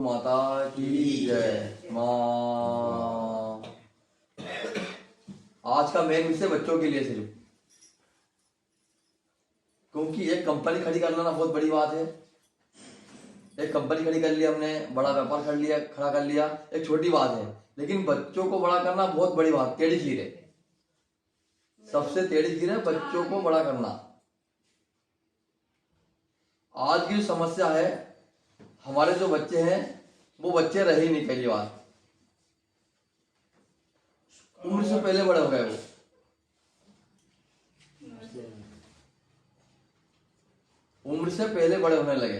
माता की जय माँ। आज का मेन विषय बच्चों के लिए सिर्फ, क्योंकि एक कंपनी खड़ी कर लेना बहुत बड़ी बात है। एक कंपनी खड़ी कर लिया हमने, बड़ा व्यापार खड़ा कर लिया, एक छोटी बात है। लेकिन बच्चों को बड़ा करना बहुत बड़ी बात, टेढ़ी खीर है। सबसे टेढ़ी खीर है बच्चों को बड़ा करना। आज की जो समस्या है, हमारे जो बच्चे हैं वो बच्चे रहे ही नहीं। पहली बात, उम्र से पहले बड़े हो गए। वो उम्र से पहले बड़े होने लगे।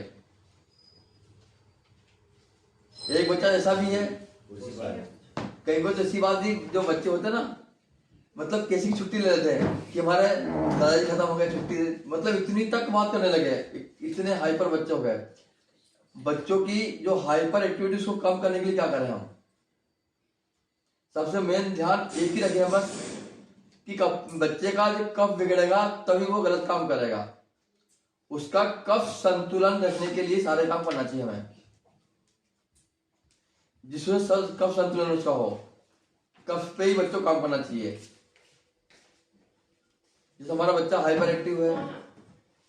एक बच्चा ऐसा भी है, कई बार ऐसी बात थी, जो बच्चे होते हैं ना, मतलब कैसी छुट्टी ले लेते हैं कि हमारे दादाजी खत्म हो गए, छुट्टी, मतलब इतनी तक बात करने लगे, इतने हाइपर बच्चे हो गए। बच्चों की जो हाइपर एक्टिविटीज को कम करने के लिए क्या करें हम? सबसे मेन ध्यान एक ही रखें बस, कि बच्चे का जो कब बिगड़ेगा तभी वो गलत काम करेगा। उसका कब संतुलन रखने के लिए सारे काम करना चाहिए हमें, जिसमें कब संतुलन उसका हो, कब पे ही बच्चों को काम करना चाहिए। जैसे हमारा बच्चा हाइपर एक्टिव है,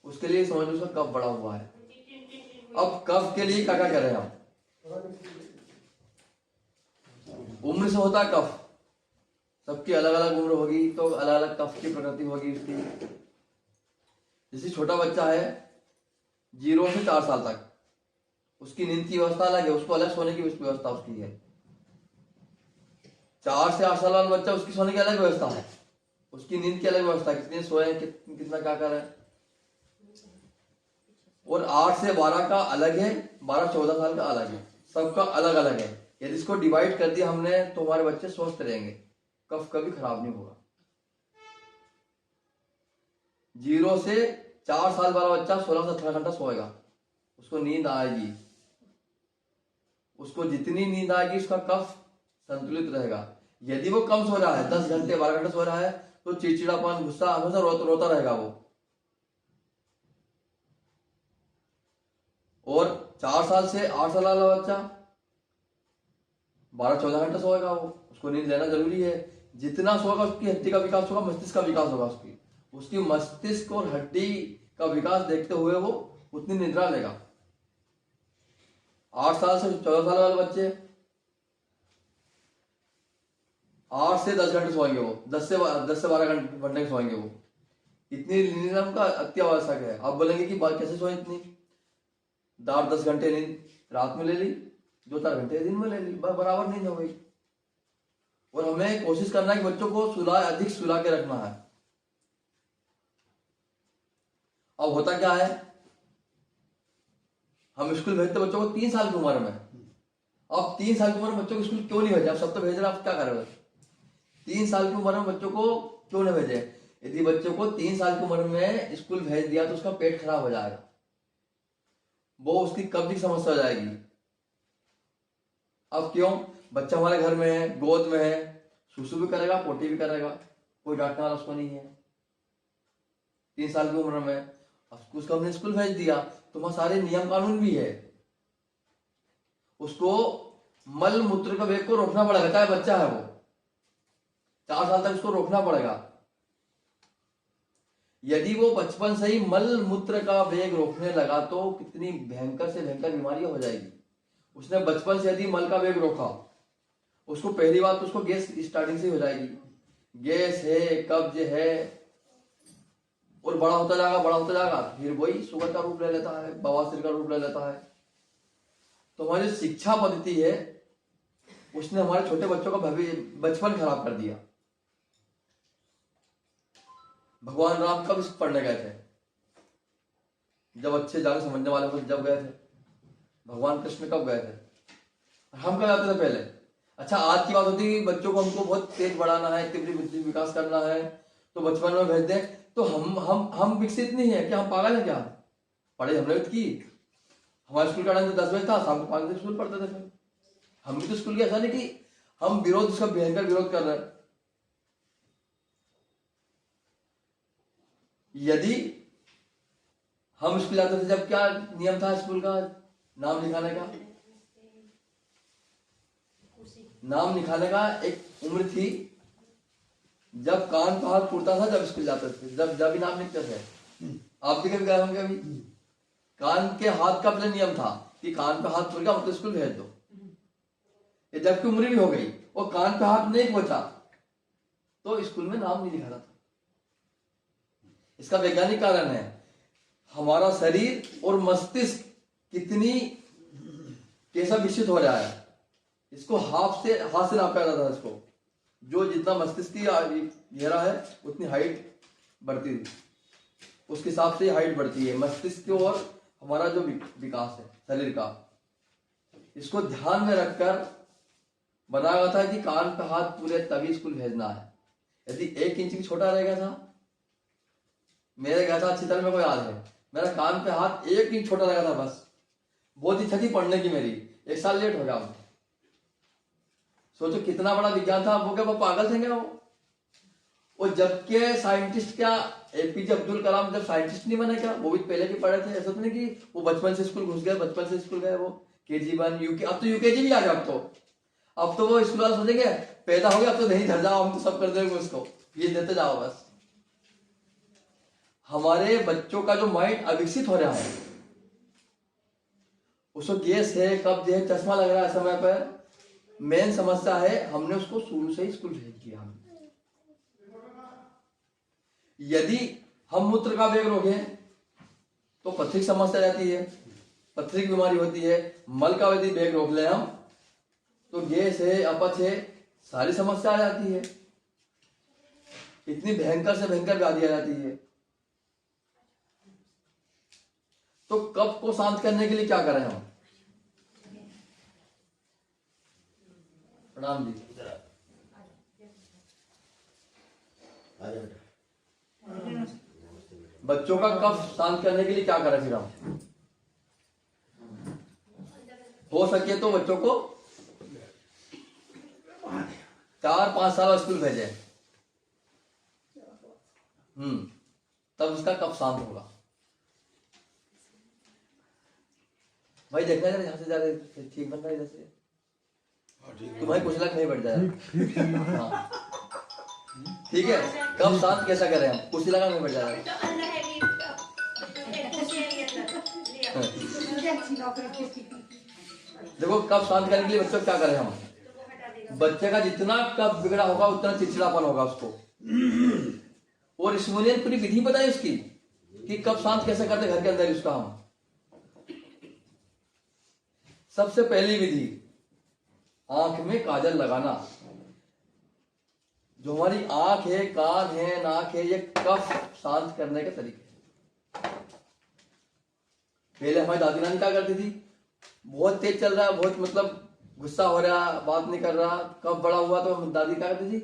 उसके लिए समझ लो उसका कब बड़ा हुआ है। अब कब के लिए क्या क्या करें हम? उम्र से होता है कफ, सबकी अलग अलग उम्र होगी तो अलग अलग कफ की प्रकृति होगी उसकी। जैसे छोटा बच्चा है 0 से 4 साल तक, उसकी नींद की व्यवस्था अलग है, उसको अलग सोने की व्यवस्था उसकी है। 4 से 8 साल वाला बच्चा, उसकी सोने की अलग व्यवस्था है, उसकी नींद की अलग व्यवस्था, कितने सोए, कितना क्या कर रहे हैं। और 8 से 12 का अलग है, 12-14 साल का अलग है, सबका अलग अलग है। यदि इसको डिवाइड कर दिया हमने तो हमारे बच्चे स्वस्थ रहेंगे, कफ कभी खराब नहीं होगा। 0 से 4 साल वाला बच्चा 16 से 18 घंटा सोएगा, उसको नींद आएगी। उसको जितनी नींद आएगी उसका कफ संतुलित रहेगा। यदि वो कम सो रहा है, 10 घंटे 12 घंटे सो रहा है, तो चिड़चिड़ापन, गुस्सा, हमेशा रोता रहेगा वो। और 4 साल से 8 साल वाला बच्चा 12-14 घंटे सोएगा वो, उसको नींद लेना जरूरी है। जितना सोएगा उसकी हड्डी का विकास होगा, मस्तिष्क का विकास होगा, उसकी मस्तिष्क और हड्डी का विकास देखते हुए वो उतनी निद्रा लेगा। 8 साल से 14 साल वाले बच्चे 8 से 10 घंटे सोएंगे वो, 10 से 12 घंटे सोएंगे वो। इतनी नींद उनका अति आवश्यक है। आप बोलेंगे कि कैसे सोए इतनी? 8-10 घंटे नींद रात में ले ली, 2-4 घंटे दिन में ले ली, बराबर नींद हो गई। और हमें कोशिश करना है कि बच्चों को अधिक सुला के रखना है। अब होता क्या है, हम स्कूल भेजते बच्चों को 3 साल की उम्र में। अब 3 साल की उम्र में बच्चों को स्कूल क्यों नहीं भेजा? आप सब तो भेज रहे, आप क्या कर रहे हो? 3 साल की उम्र में बच्चों को क्यों नहीं भेजे? यदि बच्चों को 3 साल की उम्र में स्कूल भेज दिया तो उसका पेट खराब हो जाएगा, वो उसकी कब्ज की समस्या हो जाएगी। अब क्यों? बच्चा हमारे घर में है, गोद में है, सुसु भी करेगा, पोटी भी करेगा, कोई डांटने वाला उसको नहीं है। 3 साल की उम्र में उसको हमने स्कूल भेज दिया तो वहां सारे नियम कानून भी है। उसको मल मूत्र का वेग को रोकना पड़ेगा, चाहे बच्चा है वो, 4 साल तक उसको रोकना पड़ेगा। यदि वो बचपन से ही मल मूत्र का वेग रोकने लगा तो कितनी भयंकर से भयंकर बीमारियां हो जाएगी। उसने बचपन से यदि मल का वेग रोका, उसको पहली बात तो उसको गैस स्टार्टिंग से हो जाएगी, गैस है, कब्ज है, और बड़ा होता जाएगा फिर वही शुगर का रूप ले लेता है, बवासीर का रूप ले लेता है। तो हमारी जो शिक्षा पद्धति है उसने हमारे छोटे बच्चों का बचपन खराब कर दिया। भगवान राम कब पढ़ने गए थे? जब अच्छे जाने समझने वाले को जब गए थे। भगवान कृष्ण कब गए थे? हम कब जाते थे पहले? अच्छा, आज की बात होती है बच्चों को हमको बहुत तेज बढ़ाना है, तीव्र बुद्धि विकास करना है, तो बचपन में भेज दें। तो हम विकसित नहीं है क्या? हम पागल है क्या? पढ़ाई हमने भी की। हमारे स्कूल का टाइम 10 बजे था, शाम को 5 बजे स्कूल पढ़ते थे। फिर हम भी तो स्कूल के, ऐसा नहीं कि हम विरोध, उसका भयंकर विरोध कर रहे हैं। यदि हम स्कूल जाते थे, जब क्या नियम था स्कूल का नाम लिखाने का? नाम लिखाने का एक उम्र थी, जब कान पे हाथ फूटता था, जब स्कूल जाते थे, जब भी नाम लिखते थे। आप भी कभी गए होंगे अभी। कान के हाथ का पहले नियम था कि कान पे हाथ फूट गया मतलब स्कूल भेज दो। ये जबकि उम्र भी हो गई और कान पे हाथ नहीं पहुंचा तो स्कूल में नाम नहीं लिखा था। इसका वैज्ञानिक कारण है, हमारा शरीर और मस्तिष्क कितनी कैसा विकसित हो रहा है। इसको हाथ से नापा जाता था। इसको जो जितना मस्तिष्क की गहरा है उतनी हाइट बढ़ती थी, उसके हिसाब से हाइट बढ़ती है मस्तिष्क की और हमारा जो विकास है शरीर का। इसको ध्यान में रखकर बनाया गया था कि कान पे हाथ पूरे तभी स्कूल भेजना है। यदि 1 इंच की छोटा रह गया था, मेरे गया था अच्छी तरह मेरे को याद है, मेरा कान पे हाथ 1 इंच छोटा रह गया था, बस बहुत इच्छा थी पढ़ने की मेरी, 1 साल लेट हो गया। सोचो कितना बड़ा विज्ञान था। वो क्या वो पागल थे क्या वो? और जबकि साइंटिस्ट क्या, एपीजे अब्दुल कलाम जब साइंटिस्ट नहीं बने क्या, वो भी पहले के पढ़े थे। ऐसा तो नहीं कि वो बचपन से स्कूल घुस गए, बचपन से स्कूल गए, वो KG1 यूके, अब तो यूकेजी भी आ गया। अब तो वो स्कूल वाले सोचेंगे पैदा हो गया अब तो नहीं धर जाओ, हम तो सब कर देंगे उसको, ये देते जाओ बस। हमारे बच्चों का जो माइंड अविकसित हो रहा है, उसको गैस है, कब्ज है, चश्मा लग रहा है समय पर, मेन समस्या है हमने उसको शुरू से ही स्कूल भेज दिया। यदि हम मूत्र का वेग रोके तो पथरी की समस्या जाती है, पथरी की बीमारी होती है। मल का यदि वेग रोक ले हम तो गैस है, अपच है, सारी समस्या आ जाती है। इतनी भयंकर से भयंकर व्याधि आ जाती है। तो कफ को शांत करने के लिए क्या करें हम? प्रणाम जी। बच्चों का कफ शांत करने के लिए क्या करें फिर हम? हो सके तो बच्चों को 4-5 साल स्कूल भेजें, तब उसका कफ शांत होगा। भाई देखना जरा यहाँ से जा रहे ठीक बन रहा है जैसे तुम्हारी कुछ लाख नहीं बढ़ जाएगा। हाँ ठीक है। कब शांत कैसा करें हम? कुछ लगा नहीं बढ़ जाएगा। देखो कब शांत करने के लिए बच्चों क्या करें हम? बच्चे का जितना कब बिगड़ा होगा उतना चिड़चिड़ापन होगा उसको, और इसमें पूरी विधि बताई उसकी कि कब शांत कैसे करते घर के अंदर उसका हम। सबसे पहली विधि आंख में काजल लगाना। जो हमारी आंख है, कान है, नाक है, ये कफ शांत करने के तरीके। पहले हमारी दादी नानी क्या करती थी, बहुत तेज चल रहा है, बहुत मतलब गुस्सा हो रहा, बात नहीं कर रहा, कफ बड़ा हुआ तो दादी क्या करती थी,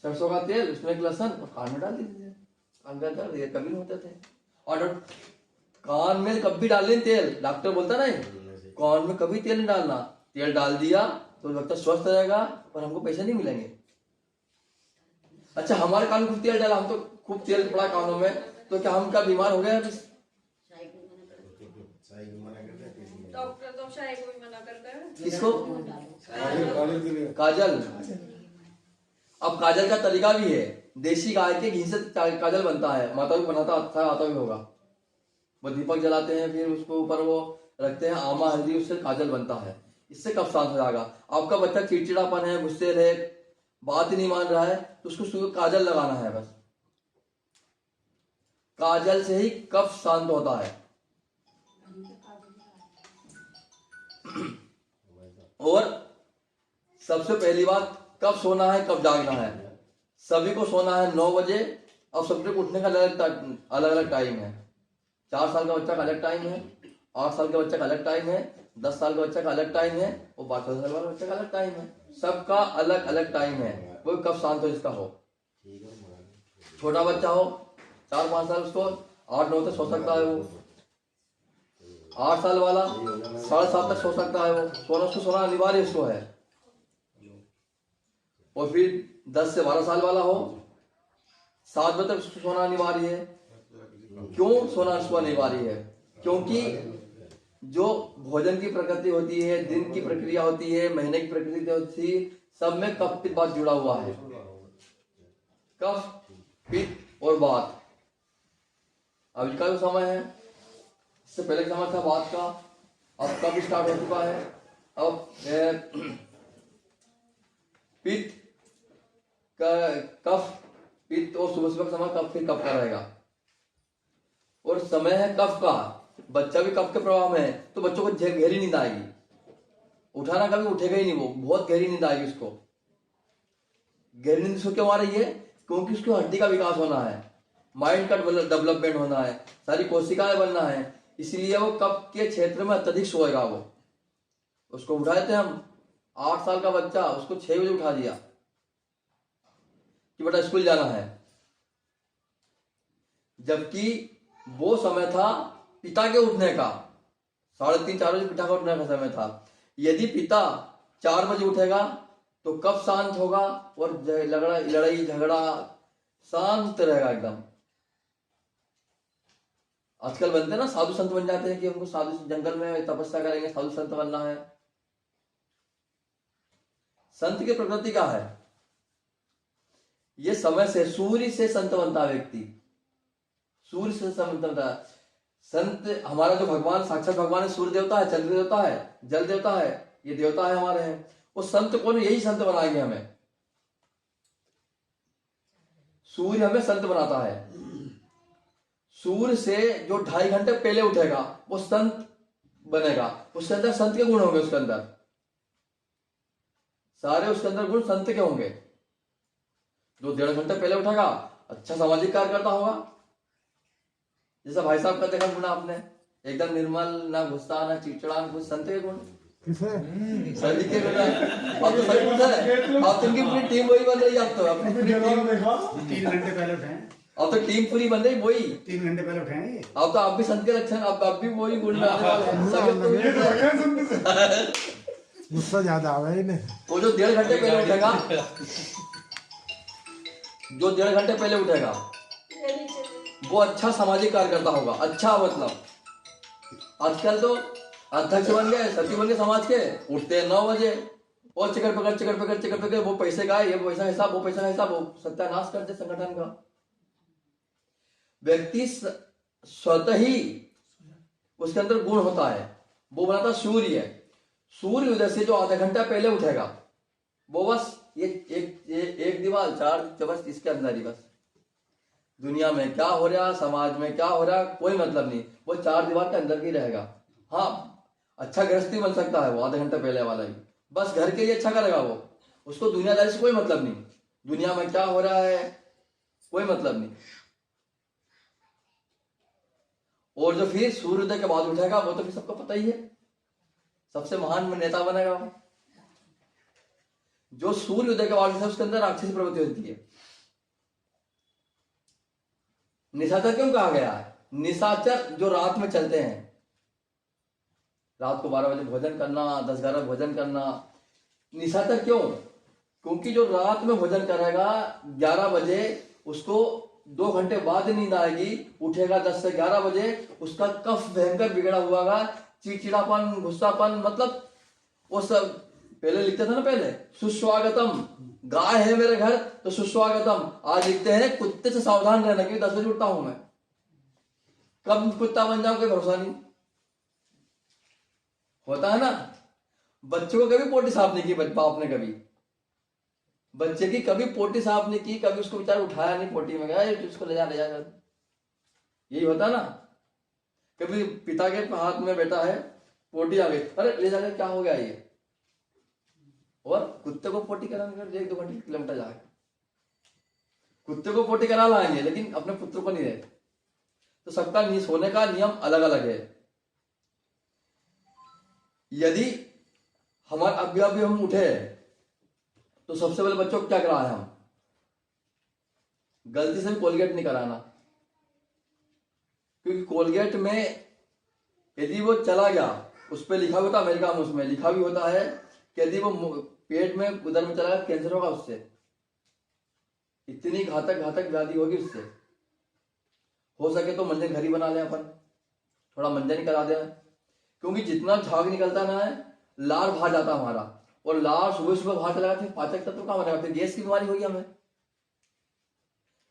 सरसों का तेल उसमें एक लहसुन और कान में डाल देती थी, कान में दर्द ये कभी नहीं होते थे। और कान में कभी डाल तेल, डॉक्टर बोलता नहीं कान में कभी तेल नहीं डालना, तेल डाल दिया तो लगता स्वस्थ रहेगा और हमको पैसे नहीं मिलेंगे। अच्छा हमारे कान में खूब तेल डाला, हम तो खूब तेल पड़ा कानों में, तो क्या हम क्या बीमार हो गए? डॉक्टर तो शायद कोई मना करता है। किसको? काजल। अब काजल का तरीका भी है, देसी गाय के घी से काजल बनता है, माता भी बनाता अच्छा आता भी होगा। वो दीपक जलाते हैं, फिर उसको ऊपर वो रखते हैं आमा हल्दी, उससे काजल बनता है। इससे कब शांत हो जाएगा? आपका बच्चा चिड़चिड़ापन है, गुस्से है, बात ही नहीं मान रहा है, तो उसको काजल लगाना है बस। काजल से ही कफ शांत होता है। और सबसे पहली बात, कब सोना है कब जागना है। सभी को सोना है 9 बजे, और सबको उठने का अलग अलग टाइम है। 4 साल का बच्चा का अलग टाइम है, 8 साल का बच्चा का अलग टाइम है, 10 साल का बच्चा का अलग टाइम है, और 12 साल का बच्चा का अलग टाइम है। सबका अलग अलग टाइम है, वो कब शांत हो जिसका हो। छोटा बच्चा हो 4-5 साल, उसको 8-9 तक सो सकता है वो। 8 साल वाला 7:30 तक सो सकता है वो। उसको सोना अनिवार्य उसको है। और फिर 10 से 12 साल वाला हो 7 बजे तक उसको सोना अनिवार्य है। क्यों सोना उसको अनिवार्य है? क्योंकि जो भोजन की प्रकृति होती है, दिन की प्रक्रिया होती है, महीने की प्रकृति होती है, सब में कफ पित्त बात जुड़ा हुआ है। कफ पित्त और वात। अभी का जो समय है, इससे पहले का समय था वात का, अब कब स्टार्ट हो चुका है। अब पित्त का, कफ पित्त और सुबह सुबह का समय कब फिर कब का रहेगा। और समय है कफ का, बच्चा भी कफ के प्रभाव में है, तो बच्चों को गहरी नींद आएगी। उठाना कभी उठेगा ही नहीं, वो बहुत गहरी नींद आएगी उसको। गहरी नींद उसको क्यों आ रही है? क्योंकि उसको हड्डी का विकास होना है, माइंड का डेवलपमेंट होना है, सारी कोशिकाएं बनना है, इसलिए वो कफ के क्षेत्र में अत्यधिक सोएगा। वो उसको उठाए थे हम, 8 साल का बच्चा, उसको 6 बजे उठा दिया कि बेटा स्कूल जाना है, जबकि वो समय था पिता के उठने का। 3:30-4 बजे पिता का उठने का समय था। यदि पिता 4 बजे उठेगा तो कब शांत होगा और लड़ाई झगड़ा शांत रहेगा एकदम। आजकल बनते हैं ना साधु संत, बन जाते हैं कि हमको साधु जंगल में तपस्या करेंगे, साधु संत बनना है। संत की प्रकृति क्या है? ये समय से, सूर्य से संत बनता है व्यक्ति, सूर्य से संत बनता है। संत हमारा जो भगवान, साक्षात भगवान है, सूर्य देवता है, चंद्र देवता है, जल देवता है, ये देवता है हमारे हैं। वो संत कौन? यही संत बनाएंगे हमें। सूर्य हमें संत बनाता है। सूर्य से जो 2.5 घंटे पहले उठेगा वो संत बनेगा। उसके अंदर संत के गुण होंगे, उसके अंदर सारे उसके अंदर गुण संत के होंगे। जो 1.5 घंटे पहले उठेगा अच्छा सामाजिक कार्य करता होगा। जैसा भाई साहब का देखा गुण आपने, एकदम निर्मल, ना गुस्सा ना चिड़चिड़ा, कुछ संत के गुण, सभी के गुण। अब तो सही कुछ है, अब तुमकी पूरी टीम वही बन रही है। अब तो अपनी पूरी टीम 3 घंटे पहले उठे, अब तो टीम पूरी बन रही वही। 3 घंटे पहले उठे हैं ये। अब तो आप भी संत के लक्षण, अब भी वही गुण में आने वाले हैं। गुस्सा ज्यादा आ गया। वो जो 1.5 घंटे पहले उठेगा, जो 1.5 घंटे पहले उठेगा वो अच्छा सामाजिक कार्य करता होगा। अच्छा मतलब आजकल तो अध्यक्ष बन गए, सचिव बन गए समाज के, उठते हैं 9 बजे और चिकट पकड़ वो पैसे का ये पैसा हिसाब, वो पैसा हिसाब, वो सत्यानाश करते संगठन का। व्यक्ति स्वतः ही उसके अंदर गुण होता है, वो बनाता सूर्य है। सूर्य उदय से जो आधा घंटा पहले उठेगा वो बस ये एक दीवार 4 बस इसके अंदर ही, बस दुनिया में क्या हो रहा, समाज में क्या हो रहा, कोई मतलब नहीं, वो 4 दीवार के अंदर ही रहेगा। हाँ, अच्छा गृहस्थी बन सकता है वो आधे घंटे पहले वाला ही, बस घर के लिए अच्छा करेगा वो, उसको दुनियादारी से कोई मतलब नहीं, दुनिया में क्या हो रहा है कोई मतलब नहीं। और जो फिर सूर्योदय के बाद उठेगा वो तो फिर सबको पता ही है, सबसे महान नेता बनेगा वो। जो सूर्योदय के बाद उसके अंदर राक्षसी प्रवृत्ति होती है। निशाचर क्यों कहा गया है? निशाचर जो रात में चलते हैं, रात को 12 बजे भोजन करना, 10-11 भोजन करना। निशाचर क्यों? क्योंकि जो रात में भोजन करेगा 11 बजे, उसको 2 घंटे बाद नींद आएगी, उठेगा 10 से 11 बजे, उसका कफ भयंकर बिगड़ा हुआ है, चिड़चिड़ापन, गुस्सापन, मतलब वो सब पहले लिखते थे ना, पहले सुस्वागतम, गाय है मेरे घर तो सुस्वागतम, आज लिखते हैं कुत्ते से सावधान रहना, क्योंकि 10 बजे उठता हूं मैं, कब कुत्ता बन जाऊं कोई भरोसा नहीं। होता है ना, बच्चों को कभी पोटी साफ नहीं की बाप ने, कभी बच्चे की कभी पोटी साफ नहीं की, कभी उसको बेचारा उठाया नहीं पोटी में, गया उसको ले जा यही होता ना। कभी पिता के हाथ में बेटा है, पोटी आ गई, अरे ले जाकर क्या हो गया ये, और कुत्ते को पोटी कराने कर 1-2 घंटे किलोमीटर जाएगा, कुत्ते को पोटी करा लाएंगे लेकिन अपने पुत्र को नहीं देते। तो सबका सोने का नियम अलग अलग है। यदि हमारे अभी हम उठे तो सबसे पहले बच्चों को क्या कराए हम? गलती से भी कोलगेट नहीं कराना, क्योंकि कोलगेट में यदि वो चला गया, उस पर लिखा होता, अमेरिका में उसमें लिखा भी होता है कि यदि वो पेट में उधर में चला गया कैंसर होगा, उससे इतनी घातक व्याधि होगी उससे। हो सके तो मंजन घर ही बना लें अपन, थोड़ा मंजन ही करा दें, क्योंकि जितना झाग निकलता ना है, लार बाहर जाता हमारा, और लार सुबह सुबह बाहर चला जाता है, पाचक तत्व कहाँ बनेगा, फिर गैस की बीमारी होगी हमें।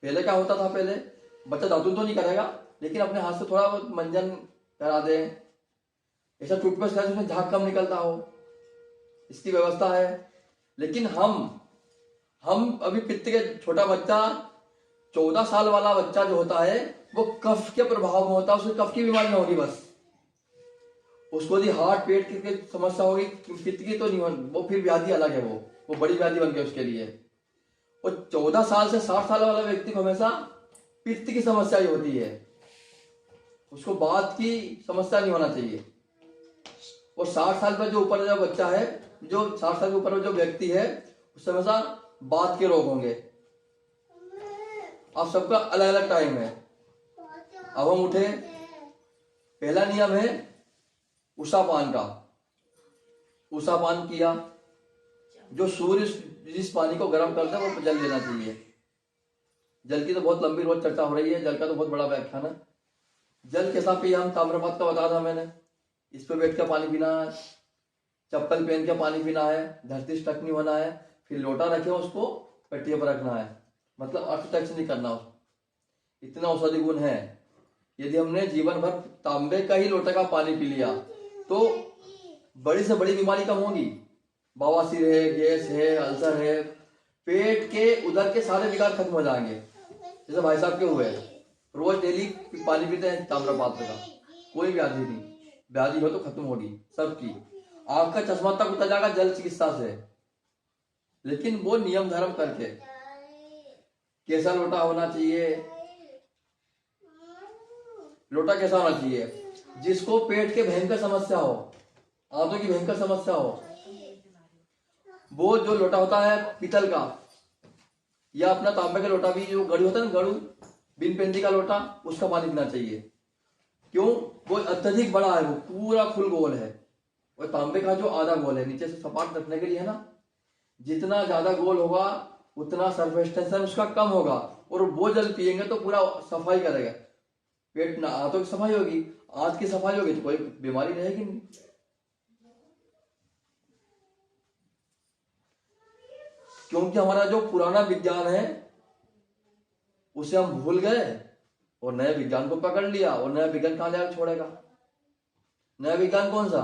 पहले क्या होता था, पहले बच्चा दातुन तो नहीं करेगा, लेकिन अपने हाथ से थोड़ा बहुत मंजन करा दे, ऐसा टूथपेस्ट का जिसमें झाग कम निकलता हो, इसकी व्यवस्था है। लेकिन हम अभी पित्त के, छोटा बच्चा 14 साल वाला बच्चा जो होता है वो कफ के प्रभाव में होता है, उसको कफ की बीमारी में होगी बस। उसको यदि हार्ट पेट की समस्या होगी, पित्त की तो नहीं होगी, वो फिर व्याधि अलग है, वो बड़ी व्याधि बन गई उसके लिए। और 14 साल से 60 साल वाला व्यक्ति को हमेशा पित्त की समस्या ही होती है, उसको बात की समस्या नहीं होना चाहिए। और 60 साल पर जो ऊपर जो बच्चा है, जो 60 साल के ऊपर जो व्यक्ति है, उससे हमेशा बात के रोग होंगे। अब सबका अलग अलग टाइम है। अब हम उठे, पहला नियम है उषापान का। उषापान किया, जो सूर्य जिस पानी को गर्म करता है वो जल लेना चाहिए। जल की तो बहुत लंबी रोज चर्चा हो रही है, जल का तो बहुत बड़ा व्याख्यान है। जल कैसा पिया, हम ताम्रपात का बताया था मैंने, इस पे बैठ के पानी पीना है, चप्पल पहन के पानी पीना है, धरती से टच नहीं होना है, फिर लोटा रखे उसको पट्टिए पर रखना है, मतलब अर्थ टच नहीं करना। इतना औषधि गुण है। यदि हमने जीवन भर तांबे का ही लोटे का पानी पी लिया तो बड़ी से बड़ी बीमारी कम होगी। बवासीर है, गैस है, अल्सर है, पेट के उधर के सारे विकार खत्म हो जाएंगे। जैसे भाई साहब के हुए, रोज डेली पानी पीते हैं ताम्रपात्र का, कोई व्याधि नहीं, व्याधि हो तो खत्म होगी सबकी। आंख का चश्मा तक उतर जाएगा जल चिकित्सा से, लेकिन वो नियम धर्म करके। कैसा लोटा होना चाहिए, लोटा कैसा होना चाहिए, जिसको पेट के भयंकर समस्या हो, आंतों की भयंकर समस्या हो, वो जो लोटा होता है पीतल का या अपना तांबे का लोटा भी, जो गड़ू होता है ना, गड़ू बिन पेंदी का लोटा, उसका पानी पीना चाहिए। क्यों, वो अत्यधिक बड़ा है, वो पूरा फुल गोल है। और तांबे का जो आधा गोल है, नीचे से सपाट रखने के लिए है ना, जितना ज्यादा गोल होगा उतना सरफेस टेंशन उसका कम होगा, और वो जल पिएंगे तो पूरा सफाई करेगा। पेट ना, आंतों की सफाई होगी, आंत की सफाई होगी तो कोई बीमारी रहेगी नहीं। क्योंकि हमारा जो पुराना विज्ञान है उसे हम भूल गए और नए विज्ञान को पकड़ लिया, और नया विज्ञान कहां जाकर छोड़ेगा। नया विज्ञान कौन सा,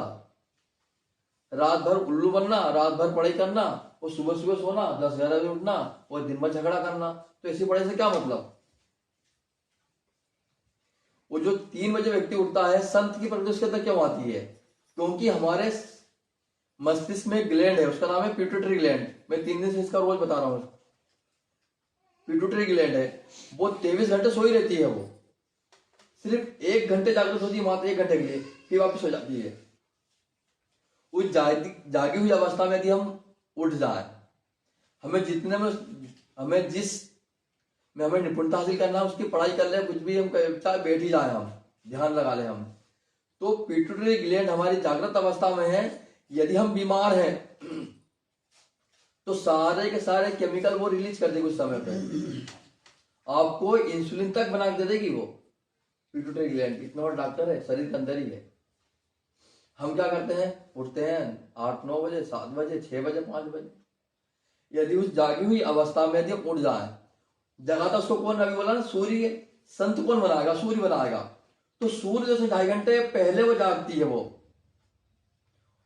रात भर उल्लू बनना, रात भर पढ़ाई करना, और सुबह सुबह सोना, 10-11 बजे उठना, और दिन भर झगड़ा करना। तो ऐसी पढ़ाई से क्या मतलब। वो जो 3 बजे व्यक्ति उठता है, संत की प्रगति उसके अंदर क्यों आती है, क्योंकि हमारे मस्तिष्क में ग्लैंड है, उसका नाम है पिट्यूटरी ग्लैंड। मैं 3 दिन से इसका रोज बता रहा हूं। पिट्यूटरी ग्लैंड है, वो 23 घंटे सोई रहती है। वो सिर्फ 1 घंटे जागृत होती है, मात्र 1 घंटे के लिए, फिर वापस हो जाती है। उस जागी हुई अवस्था में यदि हम उठ जाए, हमें जितने में हमें जिस में हमें निपुणता हासिल करना है उसकी पढ़ाई कर ले, कुछ भी हम चाहे बैठ ही जाए, हम ध्यान लगा ले हम, तो पिट्यूटरी ग्लैंड हमारी जागृत अवस्था में है। यदि हम बीमार हैं तो सारे के सारे केमिकल वो रिलीज कर देगी उस समय पे, आपको इंसुलिन तक बना के दे देगी वो पिट्यूटरी ग्लैंड। इतना बड़ा डॉक्टर है, शरीर के अंदर ही है। हम क्या करते हैं, उठते हैं 8-9 बजे, 7 बजे, 6 बजे, 5 बजे। यदि उस जागी हुई अवस्था में यदि उठ जाए, जगाता उसको कौन, अभी बोला ना सूर्य, संत कौन बनाएगा, सूर्य बनाएगा। तो सूर्य जैसे 2.5 घंटे पहले वो जागती है, वो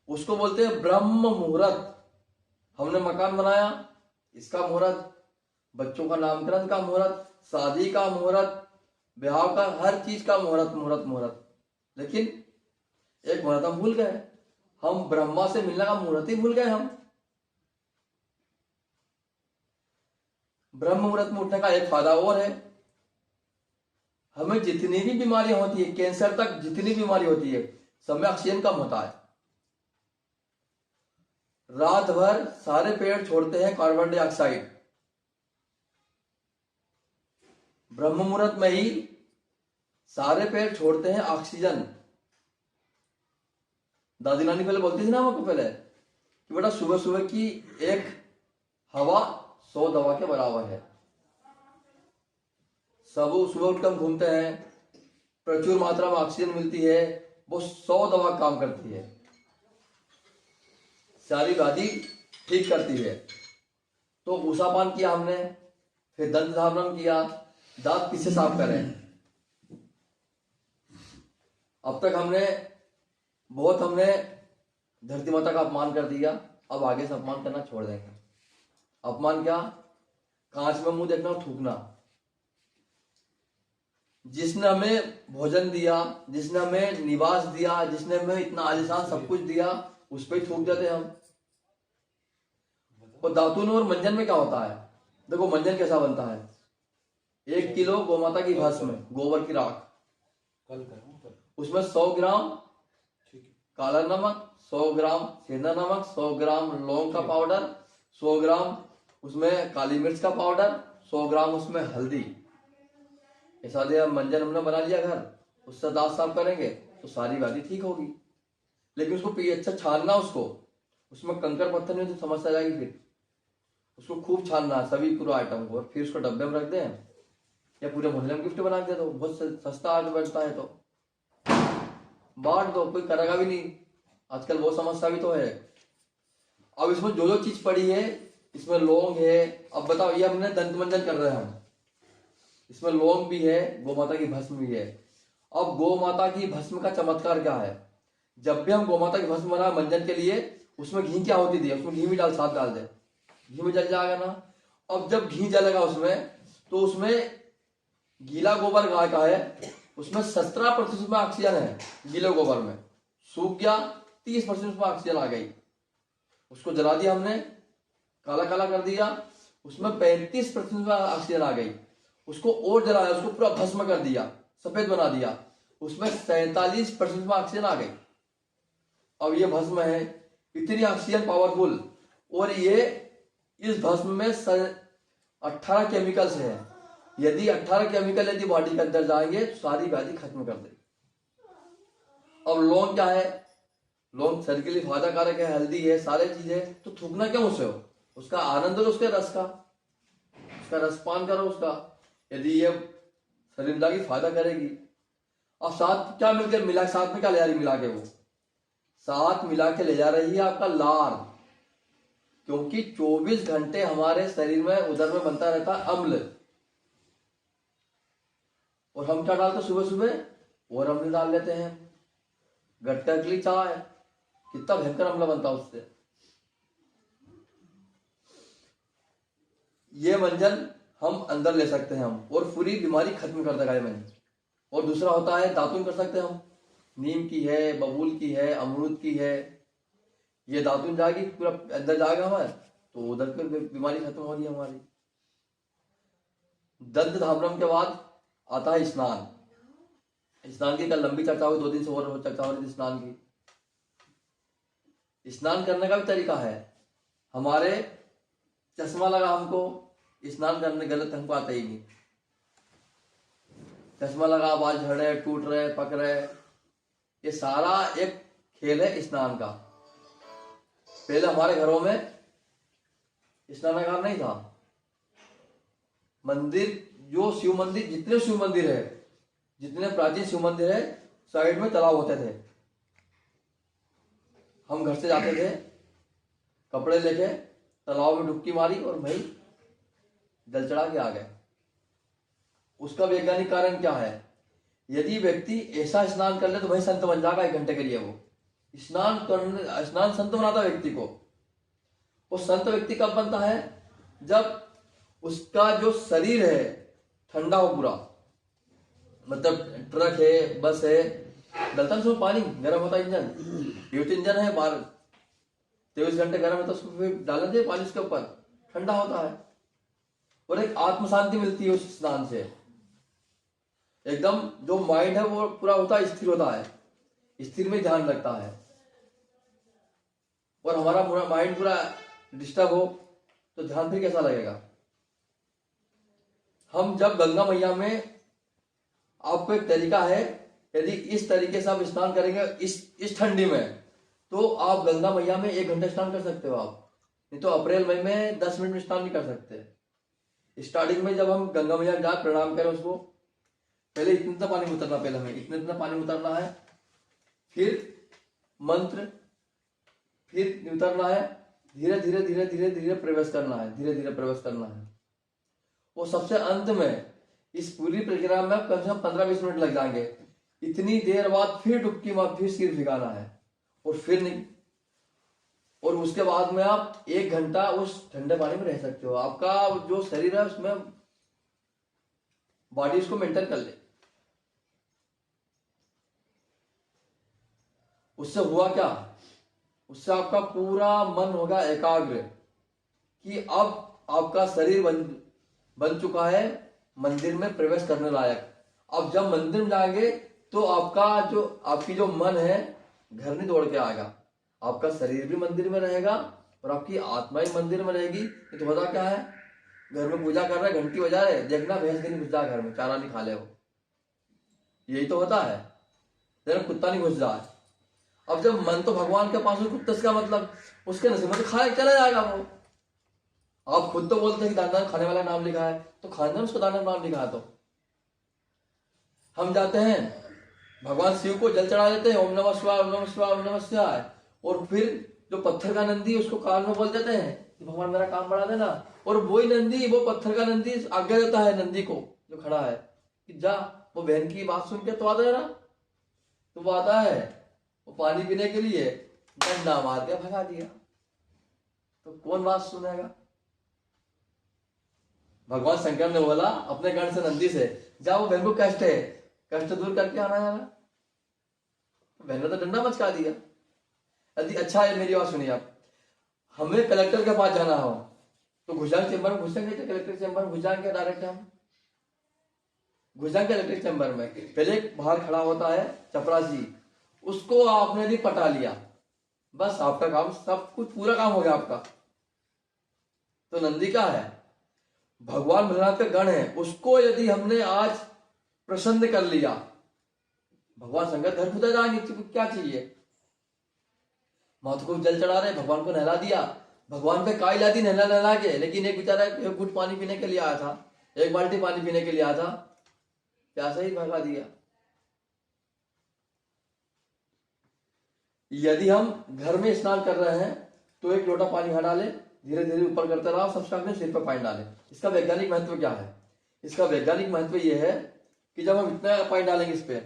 उसको बोलते हैं ब्रह्म मुहूर्त। हमने मकान बनाया, इसका मुहूर्त, बच्चों का नामकरण का मुहूर्त, शादी का मुहूर्त, ब्याह का, हर चीज का मुहूर्त मुहूर्त मुहूर्त। लेकिन एक मुहूर्त हम भूल गए, हम ब्रह्मा से मिलने का मुहूर्त ही भूल गए। हम ब्रह्म मुहूर्त में उठने का एक फायदा और है, हमें जितनी भी बीमारियां होती है, कैंसर तक जितनी बीमारी होती है, सब में ऑक्सीजन कम होता है। रात भर सारे पेड़ छोड़ते हैं कार्बन डाइऑक्साइड, ब्रह्म मुहूर्त में ही सारे पेड़ छोड़ते हैं ऑक्सीजन। दादी नानी पहले बोलती थी ना हमको पहले कि बेटा सुबह सुबह की एक हवा 100 दवा के बराबर है। सब सुबह उठकर घूमते हैं, प्रचुर मात्रा में ऑक्सीजन मिलती है, वो 100 दवा काम करती है, सारी व्याधि ठीक करती है। तो उषापान किया हमने, फिर दंत धारण किया, दांत किससे साफ करें। अब तक हमने धरती माता का अपमान कर दिया, अब आगे से अपमान करना छोड़ देंगे। अपमान क्या? कांच में मुंह देखना और थूकना। जिसने हमें भोजन दिया, जिसने हमें निवास दिया, जिसने हमें इतना आलीशान सब कुछ दिया, उस पर ही थूक देते हम। और दातुन और मंजन में क्या होता है? देखो मंजन कैसा बनता है। 1 किलो गोमाता की भस्म, गोबर की राख, उसमें 100 ग्राम काला नमक, 100 ग्राम सेंधा नमक, 100 ग्राम लौंग का पाउडर, 100 ग्राम उसमें काली मिर्च का पाउडर, 100 ग्राम उसमें हल्दी, ऐसा दिया मंजन हमने बना लिया घर। उससे दांत साफ करेंगे तो सारी व्याधि ठीक होगी। लेकिन उसको अच्छा छानना, उसमें कंकर पत्थर नहीं तो समस्या जाएगी। फिर उसको खूब छानना है सभी पूरा आइटम को, और फिर उसको डब्बे में रख दें या पूरे मोहल्ले में गिफ्ट बना के दे दो। बहुत सस्ता आगे बैठता है तो बांट दो, कोई करेगा भी नहीं। आजकल वो समस्या भी तो है। अब इसमें जो जो चीज पड़ी है, इसमें लौंग है। अब बताओ, ये हमने दंत मंजन कर रहे हैं हम, इसमें लौंग भी है, गौ माता की भस्म भी है। अब गौ माता की भस्म का चमत्कार क्या है? जब भी हम गौ माता की भस्म बना मंजन के लिए, उसमें घी क्या होती थी? उसमें घी भी साथ डाल दे, घी में जल जाएगा ना। अब जब घी जलेगा उसमें, तो उसमें गीला गोबर गाय का है, उसमें 17% में ऑक्सीजन है। गीले गोबर में सूख गया, 30% में ऑक्सीजन आ गई। उसको जला दिया हमने, काला काला कर दिया, उसमें 35% में ऑक्सीजन आ गई। उसको और जलाया, उसको पूरा भस्म कर दिया, सफेद बना दिया, उसमें 47% में ऑक्सीजन आ गई। अब ये भस्म है इतनी ऑक्सीजन पावरफुल, और ये इस भस्म में 18 केमिकल्स है। यदि 18 केमिकल यदि बॉडी के अंदर जाएंगे तो सारी व्याधि खत्म कर देगी। अब लौंग क्या है? लौंग शरीर के लिए फायदाकारक है, हल्दी है, सारे चीज है। तो थूकना क्यों उसे हो? उसका आनंद लो, उसके रस का, उसका रसपान करो उसका। यदि ये शरीर में जाके फायदा करेगी। अब साथ क्या मिलकर मिला, साथ में क्या ले जा रही मिला के? वो साथ मिला के ले जा रही है आपका लार, क्योंकि 24 घंटे हमारे शरीर में उदर में बनता रहता है अम्ल। और हम क्या डालते सुबह सुबह? और अम्ल डाल लेते हैं। गट्टा के लिए चाय, कितना भयंकर अम्ल बनता है उससे। ये मंजन हम अंदर ले सकते हैं हम, और पूरी बीमारी खत्म कर देगा ये मंजन। और दूसरा होता है दातुन कर सकते हैं हम, नीम की है, बबूल की है, अमरूद की है। ये दातुन जाएगी, पूरा अंदर जाएगा हमारे, तो उधर की बीमारी खत्म हो रही है हमारी। दंत धामरम के बाद आता है स्नान। स्नान की कल लंबी चर्चा हुई, 2 दिन से और चर्चा हो रही थी स्नान की। स्नान करने का भी तरीका है। हमारे चश्मा लगा हमको, स्नान करने गलत हमको आता ही नहीं। चश्मा लगा, बाल झड़ रहे, टूट रहे, पक रहे, ये सारा एक खेल है स्नान का। पहले हमारे घरों में स्नानागार नहीं था। मंदिर, जो शिव मंदिर, जितने शिव मंदिर है, जितने प्राचीन शिव मंदिर है, साइड में तालाब होते थे। हम घर से जाते थे, कपड़े लेके तालाब में डुबकी मारी और भाई जल चढ़ा के आ गए। उसका वैज्ञानिक कारण क्या है? यदि व्यक्ति ऐसा स्नान कर ले तो भाई संत बन जाएगा 1 घंटे के लिए। वो स्नान संत बनाता व्यक्ति को। वो संत व्यक्ति कब बनता है? जब उसका जो शरीर है ठंडा हो पूरा, मतलब ट्रक है, बस है, डलता है उसमें पानी, गर्म होता है इंजन, ये इंजन है 23 घंटे गर्म होता है, उसको फिर डालना चाहिए पानी उसके ऊपर, ठंडा होता है। और एक आत्म शांति मिलती है उस स्नान से। एकदम जो माइंड है वो पूरा होता है, स्थिर होता है, स्थिर में ध्यान रखता है। और हमारा पूरा माइंड पूरा डिस्टर्ब हो तो ध्यान फिर कैसा लगेगा? हम जब गंगा मैया में, आपको एक तरीका है, यदि इस तरीके से आप स्नान करेंगे इस ठंडी में, तो आप गंगा मैया में 1 घंटा स्नान कर सकते हो आप। नहीं तो अप्रैल मई में 10 मिनट में स्नान नहीं कर सकते। स्टार्टिंग में जब हम गंगा मैया का प्रणाम करें उसको, पहले इतना पानी में उतरना, पहले हमें इतना पानी में उतरना है, फिर मंत्र, फिर उतरना है, धीरे धीरे धीरे धीरे धीरे प्रवेश करना है, धीरे धीरे प्रवेश करना है। और सबसे अंत में इस पूरी प्रक्रिया में कम से कम 15-20 मिनट लग जाएंगे। इतनी देर बाद फिर डुबकी मार, फिर सिर भिगाना है और फिर नहीं। और उसके बाद में आप 1 घंटा उस ठंडे पानी में रह सकते हो। आपका जो शरीर है उसमें बॉडी उसको मेंटेन कर ले। उससे हुआ क्या, उससे आपका पूरा मन होगा एकाग्र कि अब आपका शरीर बन चुका है मंदिर में प्रवेश करने लायक। अब जब मंदिर में जाएंगे तो आपकी जो मन है घर नहीं दौड़ के आएगा, आपका शरीर भी मंदिर में रहेगा और आपकी आत्मा ही मंदिर में रहेगी। तो होता क्या है, घर में पूजा कर रहे, घंटी बजा रहे, देखना भैंस नहीं घुस जाए घर में, चारा नहीं खा ले वो, यही तो होता है। जरा कुत्ता नहीं घुस जाए। अब जब मन तो भगवान के पास है, कुत्ते से क्या मतलब, उसके नसीब में तो खाए चला जाएगा वो। आप खुद तो बोलते हैं कि दान खाने वाला नाम लिखा है, तो खानदान उसको दान नाम लिखा है। तो हम जाते हैं भगवान शिव को जल चढ़ा देते हैं, ओम नमः शिवाय, ओम नमः शिवाय, ओम नमः शिवाय, और फिर जो पत्थर का नंदी उसको कान में बोल देते हैं कि भगवान मेरा काम बढ़ा देना। और वही नंदी, वो पत्थर का नंदी आज्ञा देता है नंदी को जो खड़ा है कि जा, वो बहन की बात सुन के तो आ जाना। तो वो आता है, वो पानी पीने के लिए डंडा मार के भगा दिया। तो कौन बात सुनेगा। भगवान शंकर ने बोला अपने गण से नंदी से, जा वो बहन को कष्ट है, कष्ट दूर करके आना है ना। बहन ने तो डंडा मचका दिया। यदि अच्छा है, मेरी बात सुनिए आप, हमें कलेक्टर के पास जाना हो तो घुस चेंबर में घुसेंगे, तो कलेक्टर चेंबर में घुस जाएंगे डायरेक्ट। हम घुस जाएंगे कलेक्टर चेंबर में, पहले बाहर खड़ा होता है चपरासी, उसको आपने यदि पटा लिया, बस आपका काम, सब कुछ पूरा काम हो गया आपका। तो नंदी का है भगवान भोलेनाथ का गण है, उसको यदि हमने आज प्रसन्न कर लिया, भगवान शंकर घर खुदा जाएंगे, क्या चाहिए। माता को जल चढ़ा रहे, भगवान को नहला दिया, भगवान पे काई लाती नहला के, लेकिन एक बेचारा एक घुट पानी पीने के लिए आया था, 1 बाल्टी पानी पीने के लिए आया था, प्यासा ही भगा दिया। यदि हम घर में स्नान कर रहे हैं तो 1 लोटा पानी यहाँ डाले, धीरे धीरे ऊपर करते रहो, सबसे अपने सिर पर पानी डाले। इसका वैज्ञानिक महत्व क्या है, इसका वैज्ञानिक महत्व यह है कि जब हम इतना पानी डालेंगे इस पे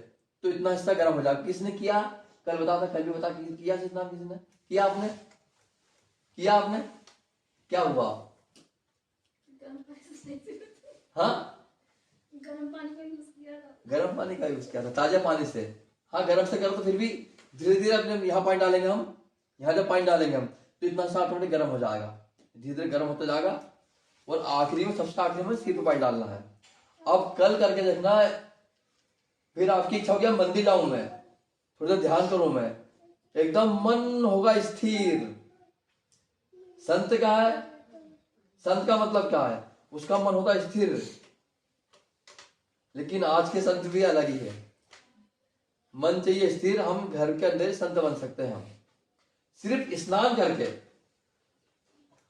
तो इतना हिस्सा गर्म हो जाएगा। किसने किया, कल बता था, कल भी बता, किया स्नान किसने किया, आपने किया, आपने क्या हुआ। हाँ, गर्म पानी का यूज किया था, गर्म पानी का यूज किया था, ताजा पानी से। हाँ, गर्म से करो तो फिर भी धीरे धीरे अपने यहाँ पानी डालेंगे हम, यहाँ जब पानी डालेंगे हम तो इतना सा ऑटोमेटिक गर्म हो जाएगा, धीरे धीरे गर्म होता जाएगा। और आखिरी में, सबसे आखिरी में सिर पे पानी डालना है। अब कल करके देखना है, फिर आपकी इच्छा हो गया मंदिर जाऊं मैं, थोड़ा ध्यान करूं मैं, एकदम मन होगा स्थिर। संत क्या है, संत का मतलब क्या है, उसका मन होगा स्थिर। लेकिन आज के संत भी अलग ही है, मन चाहिए स्थिर। हम घर के अंदर संत बन सकते हैं, हम सिर्फ स्नान करके।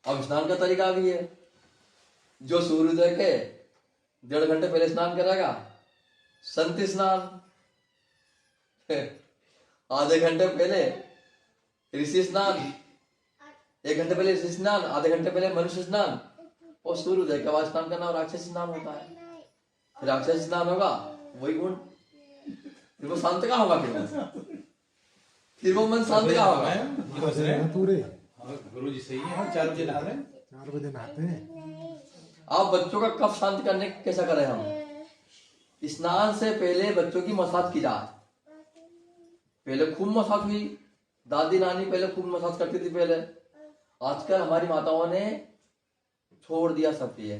अब स्नान का तरीका भी है, जो सूर्योदय के 1.5 घंटे पहले स्नान करेगा, संत स्नान। आधे घंटे पहले ऋषि स्नान, 1 घंटे पहले ऋषि स्नान, आधे घंटे पहले मनुष्य स्नान, और सूर्योदय के बाद स्नान करना और राक्षस स्नान होता है। फिर राक्षस स्नान होगा, वही गुण, फिर वो शांत का होगा, फिर वो मन शांत का होगा। पूरे गुरु जी सही है, 4 बजे नहा रहे हैं, 4 बजे नहाते हैं। आप बच्चों का कब शांत करने कैसा करें हम, स्नान से पहले बच्चों की मसाज की जाए। पहले खूब मसाज हुई, दादी नानी पहले खूब मसाज करती थी पहले। आजकल हमारी माताओं ने छोड़ दिया सब ये।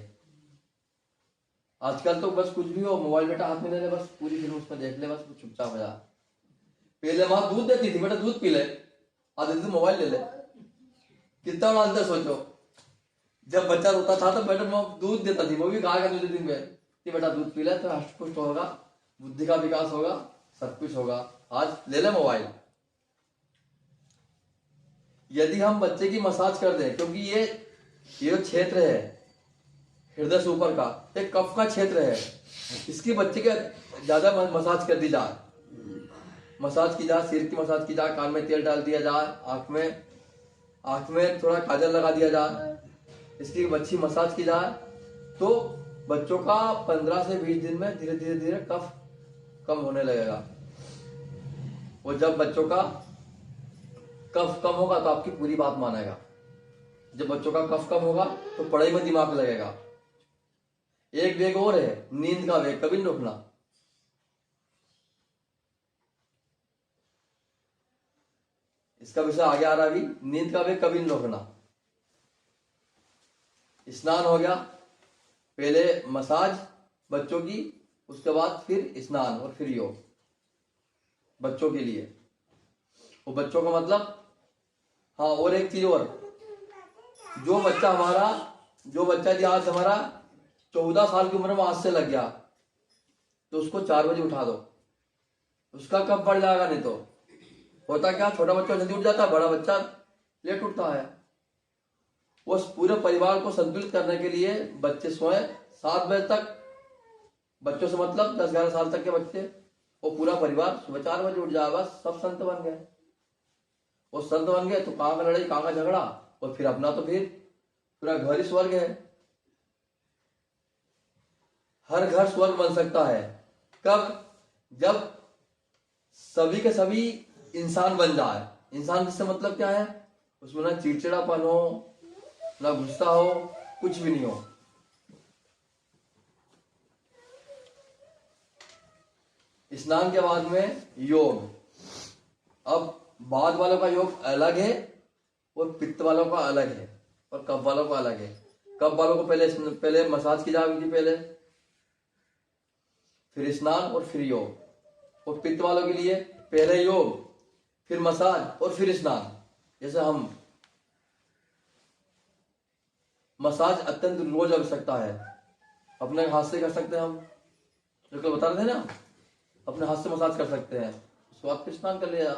आजकल तो बस कुछ भी हो, मोबाइल बेटा हाथ में ले ले, बस पूरी फिल्म उसमें देख ले, बस चुपचाप हो जा। पहले माँ दूध देती थी, बेटा दूध पी ले, आज देती मोबाइल ले ले। कितना बड़ा अंतर सोचो। जब बच्चा रोता था तो बेटा माँ दूध देता थी, वो भी गाय का दूध देती थी कि बेटा दूध पी ले तो हष्ट पुष्ट होगा, बुद्धि का विकास होगा, सब कुछ होगा। आज ले ले मोबाइल। यदि हम बच्चे की मसाज कर दें, क्योंकि ये जो क्षेत्र है हृदय से ऊपर का, एक कफ का क्षेत्र है, इसकी बच्चे के ज्यादा मसाज कर दी जाए मसाज की जाए, सिर की मसाज की जाए, कान में तेल डाल दिया जाए, आंख में थोड़ा काजल लगा दिया जाए, इसकी अच्छी मसाज की जाए, तो बच्चों का 15 से 20 दिन में धीरे धीरे धीरे कफ कम होने लगेगा। और जब बच्चों का कफ कम होगा तो आपकी पूरी बात मानेगा। जब बच्चों का कफ कम होगा तो पढ़ाई में दिमाग लगेगा। एक वेग और है, नींद का वेग कभी नहीं रोकना। इसका विषय आगे आ रहा अभी। नींद का वेग कभी नहीं रोकना। स्नान हो गया, पहले मसाज बच्चों की, उसके बाद फिर स्नान और फिर योग बच्चों के लिए। वो बच्चों का मतलब, हाँ और एक चीज और, जो बच्चा जी आज हमारा 14 साल की उम्र में आज से लग गया, तो उसको 4 बजे उठा दो, उसका कब बढ़ जाएगा। नहीं तो होता क्या, छोटा बच्चा जल्दी उठ जाता है, बड़ा बच्चा लेट उठता है। उस पूरे परिवार को संतुलित करने के लिए बच्चे सोए 7 बजे तक, बच्चों से मतलब 10-11 साल तक के बच्चे, वो पूरा परिवार सुबह 4 बजे उठ जाए, बस सब संत बन गए। वो संत बन गए तो कहाँ का लड़ाई, कहाँ का झगड़ा, और फिर अपना तो फिर पूरा घर ही स्वर्ग है। हर घर स्वर्ग बन सकता है कब, जब सभी के सभी इंसान बन जाए। इंसान जिससे मतलब क्या है, उसमें ना चिड़चिड़ापन हो, ना गुस्सा हो, कुछ भी नहीं हो। स्नान के बाद में योग। अब बाद वालों का योग अलग है और पित्त वालों का अलग है और कफ वालों का अलग है। कफ वालों को पहले मसाज की जाएगी, पहले फिर स्नान और फिर योग। और पित्त वालों के लिए पहले योग, फिर मसाज और फिर स्नान। जैसे हम मसाज अत्यंत रोज आवश्यकता है, अपने हाथ से कर सकते हैं हम, जो कल बता रहे थे ना, अपने हाथ से मसाज कर सकते हैं, उसके बाद फिर स्नान कर लिया।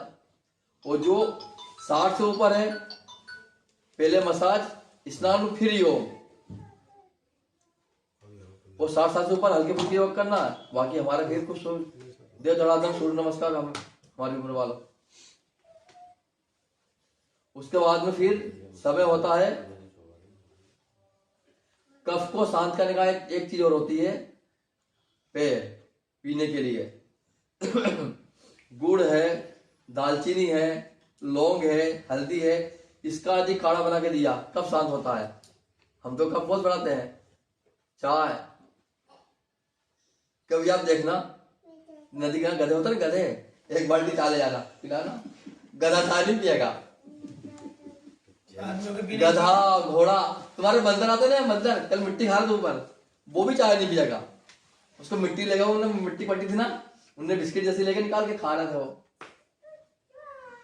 और जो 60 से ऊपर है, पहले मसाज, स्नान फिर योग। और 60 साल से ऊपर हल्के फुल्के योग करना है, बाकी हमारा फिर कुछ देव धड़ाधड़ सूर्य नमस्कार हमारी उम्र वालों। उसके बाद में फिर समय होता है कफ को शांत करने का। एक चीज और होती है, पेय पीने के लिए गुड़ है, दालचीनी है, लौंग है, हल्दी है, इसका यदि काढ़ा बना के दिया कब शांत होता है। हम तो कब बहुत बढ़ाते हैं, चाय। कभी आप देखना नदी के गधे होते ना, गधे, एक बाल्टी चाय ले जाना, पिलाना, गधा चाय नहीं पिएगा। गधा घोड़ा, तुम्हारे बंदर आते ना, बंदर कल मिट्टी खा रहे थे ऊपर, वो भी चाय नहीं पिएगा। उसको मिट्टी लेगा, उन्होंने मिट्टी पट्टी थी ना, उन्हें बिस्किट जैसे लेके निकाल के खा रहे थे वो,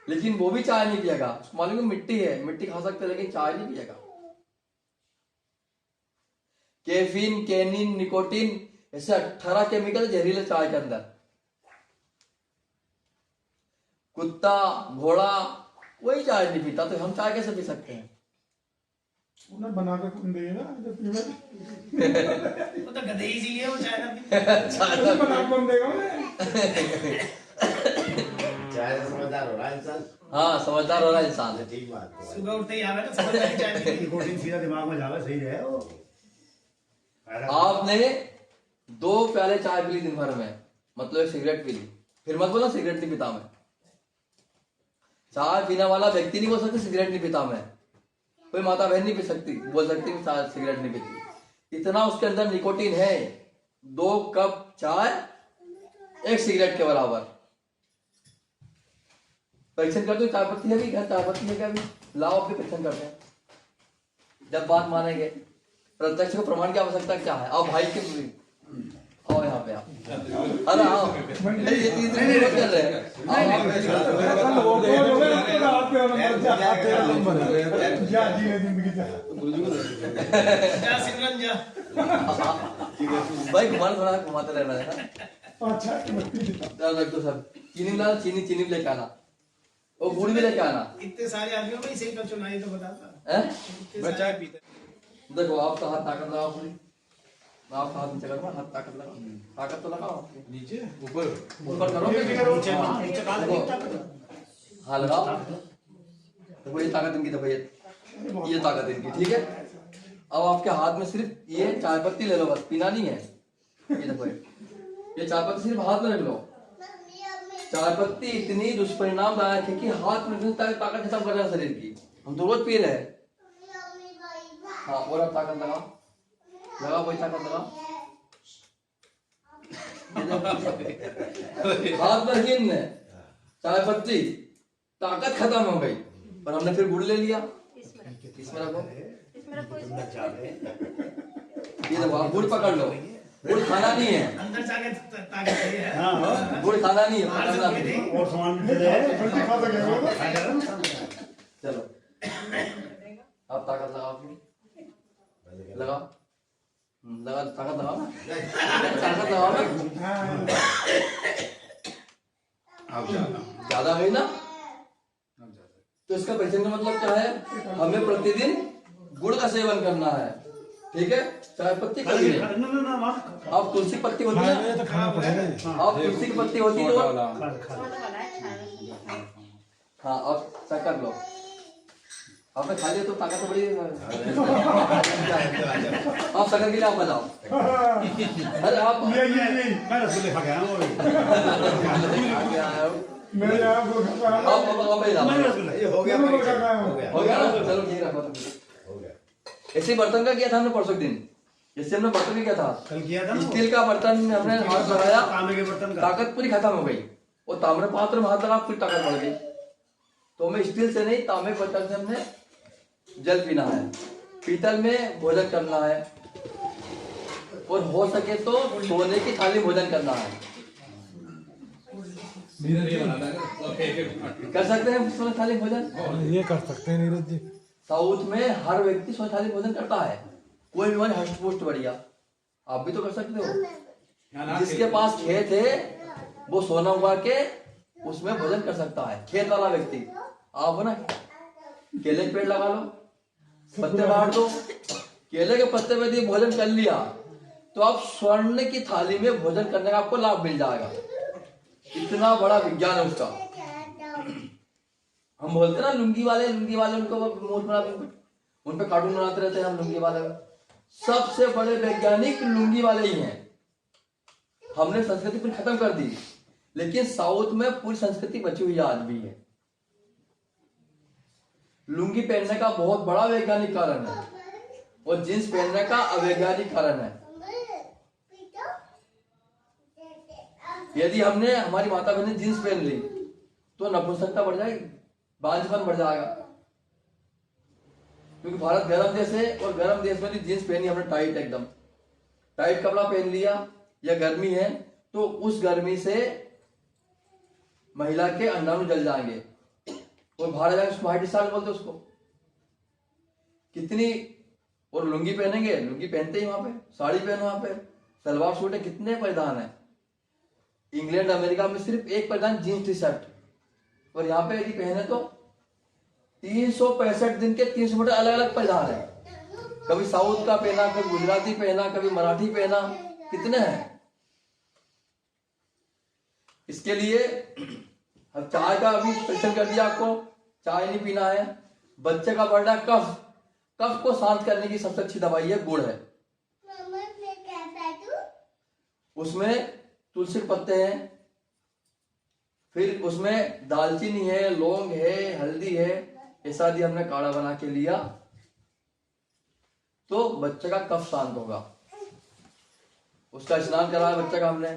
लेकिन वो भी चाय नहीं पिएगा। उसको मालूम है मिट्टी है, मिट्टी खा सकते लेकिन चाय नहीं पिएगा। कैफीन, कैनिन, निकोटीन, ऐसे 18 केमिकल जहरीले चाय के अंदर। कुत्ता घोड़ा वही चाय नहीं पीता, तो हम चाय कैसे पी सकते हैं। उन्हें बना के कौन देगा जब पीवे, वो तो गधे ही इसीलिए वो चाय ना पीते। उन्हें बना के कौन देगा उन्हें। चाय से समझदार हो रहा है इंसान। हाँ, समझदार हो रहा है इंसान है। ठीक बात है। सुबह उठते ही आवे ना, समझ में चाय पीते। निकोटीन सीधा दिमाग में जावे, सही है वो। आपने 2 प्याले चाय पी ली दिन भर में, मतलब एक सिगरेट पी ली, फिर मत बोला सिगरेट नहीं पीता मैं। चाय पीने वाला व्यक्ति नहीं बोल सकता सिगरेट नहीं पीता मैं। कोई माता बहन नहीं पी सकती, बोल सकती चाय सिगरेट नहीं पीती। इतना उसके अंदर निकोटीन है, 2 कप चाय 1 सिगरेट के बराबर। परीक्षण कर दो, चाय पत्ती है भी घर, चाय पत्ती है क्या भी, लाओ अपने परीक्षण करते हैं। जब बात मानेंगे, प्रत्यक्ष को प्रमाण की आवश्यकता क्या है। आओ भाई के, आओ यहाँ पे, आओ, अरे आओ, ये तीसरे विरोध कर रहे हैं। जा सिमरन जा। भाई घुमाते रहना है। अच्छा रख दो सब, चीनी ला, चीनी लेके आना, वो गुड़ भी लेके आना। इतने सारे आदमियों में इसे तो चुनाई तो बताता हैं? इतने मैं सारे- चाय पीता। देखो आपका हाथ ताकत लगाओ पूरी, आप हाथ नीचे करो, हाथ ताकत लगाओ, ताकत तो लगाओ आपके नीचे ऊपर ऊपर करो, नीचे कहाँ लगी ताकत? हाँ लगाओ। देखो ये ताकत इनकी, देखो ये ताकत इनकी, ठीक है। अब आपके हाथ में सिर्फ ये चाय पत्ती ले लो, बस पीना नहीं है। ये देखो ये चाय पत्ती सिर्फ हाथ में रख लो। चाय पत्ती इतनी दुष्परिणामदायक है कि हाथ में ताकत खत्म कर रहा है शरीर की। हम तो रोज पी रहे हैं। हाँ और अब ताकत लगाओ, लगाओ कोई ताकत लगाओ। हाथ में हीन है चाय पत्ती, ताकत खत्म हो गई, पर हमने फिर गुड़ ले लिया। इसमें रखो, ये देखो आप गुड़ पकड़ लो। गुड़ खाना नहीं है, अंदर जाके ताकत है। हाँ गुड़ खाना नहीं है, पकड़ना नहीं। और सामान भी दे रहे जल्दी खा सकेंगे। चलो आप ताकत लगाओ, लगाओ लगा, ताकत लगाओ ना, ताकत लगाओ ना। हाँ, आप जाना, ज्यादा गई ना, आप जा सकते। तो इसका पहचान का मतलब क्या है? हमें प्रतिदिन गुड़ का सेवन करना है, ठीक है। चाय पत्ती कभी नहीं। अब तुलसी पत्ती होती है खाना तो खाना पड़ेगा ही। अब तुलसी की पत्ती होती है छोटा तो वाला। हाँ अब शक्कर लो। आपने खा लिया तो ताकत तो बड़ी है। आप शक्कर के लिए आप बताओ। अरे आप ये मैं रसगुल्ले खा गया हूँ मैं यहाँ को खाता हूँ। आप बताओ। मैं रसगुल्ला ये हो गया मैं परीक्षा, खाता हूँ। हो गया हो गया ना, चलो ठीक रखो। हो गया। ऐसे बर्तन का किया था हमने परसों दिन, जैसे हमने बर्तन का किया था। कल किया था ना स्टील का बर्तन में हमने हाथ लगाया, तांबे के बर्तन का ताकत पूरी खत्म हो गई। और ताम्र पात्र में हाथ लगा, पूरी ताकत बढ़ गई। तो हमें स्टील से नहीं, तांबे बर्तन से हमने जल पीना है, पीतल में भोजन करना है, और हो सके तो सोने की थाली भोजन करना है। ये बनाना है ना, तो एक कर सकते हैं सोने थाली भोजन? ये कर सकते हैं नीरज जी। साउथ में हर व्यक्ति सोने थाली भोजन करता है, कोई भी मन हष्ट पुष्ट बढ़िया। आप भी तो कर सकते हो। जिसके पास खेत है वो सोना उगा के उसमें भोजन कर सकता है, खेत वाला व्यक्ति। आप हो ना, केले के पेड़ लगा लो, पत्ते बांट दो, केले के पत्ते पे यदि भोजन कर लिया तो आप स्वर्ण की थाली में भोजन करने का आपको लाभ मिल जाएगा। इतना बड़ा विज्ञान है उसका। हम बोलते ना लुंगी वाले उनको मूल बना, उन पे कार्टून बनाते रहते हैं हम लुंगी वाले। सबसे बड़े वैज्ञानिक लुंगी वाले ही हैं। हमने संस्कृति पूरी खत्म कर दी, लेकिन साउथ में पूरी संस्कृति बची हुई आज भी है। लुंगी पहनने का बहुत बड़ा वैज्ञानिक कारण है, और जींस पहनने का अवैज्ञानिक कारण है। यदि हमने, हमारी माता बहन ने जींस पहन ली तो नपुंसकता बढ़ जाएगी, बांझपन बढ़ जाएगा। क्योंकि भारत गर्म देश है, और गर्म देश में जींस पहनी हमने टाइट, एकदम टाइट कपड़ा पहन लिया, या गर्मी है तो उस गर्मी से महिला के अंडाणु जल जाएंगे और बाहर जाएंगे, उसको हाइट डिस्चार्ज बोलते उसको। कितनी, और लुंगी पहनेंगे, लुंगी पहनते ही वहां पे, साड़ी पहनो वहां पे, सलवार सूट है, कितने परिधान है। इंग्लैंड अमेरिका में सिर्फ एक परिधान जींस टी शर्ट, और यहाँ पे यदि पहने तो 365 दिन के 365 अलग अलग परिधान है। कभी साउथ का पहना, कभी गुजराती पहना, कभी मराठी पहना, कितने हैं। इसके लिए अब चाय का अभी स्पेशल कर दिया आपको, चाय नहीं पीना है। बच्चे का बढ़ रहा है कफ, कफ को शांत करने की सबसे अच्छी दवाई है गुड़ है। उसमें तुलसी के पत्ते हैं, फिर उसमें दालचीनी है, लौंग है, हल्दी है, ऐसा यदि हमने काढ़ा बना के लिया तो बच्चे का कफ शांत होगा। उसका स्नान कराया बच्चे का हमने,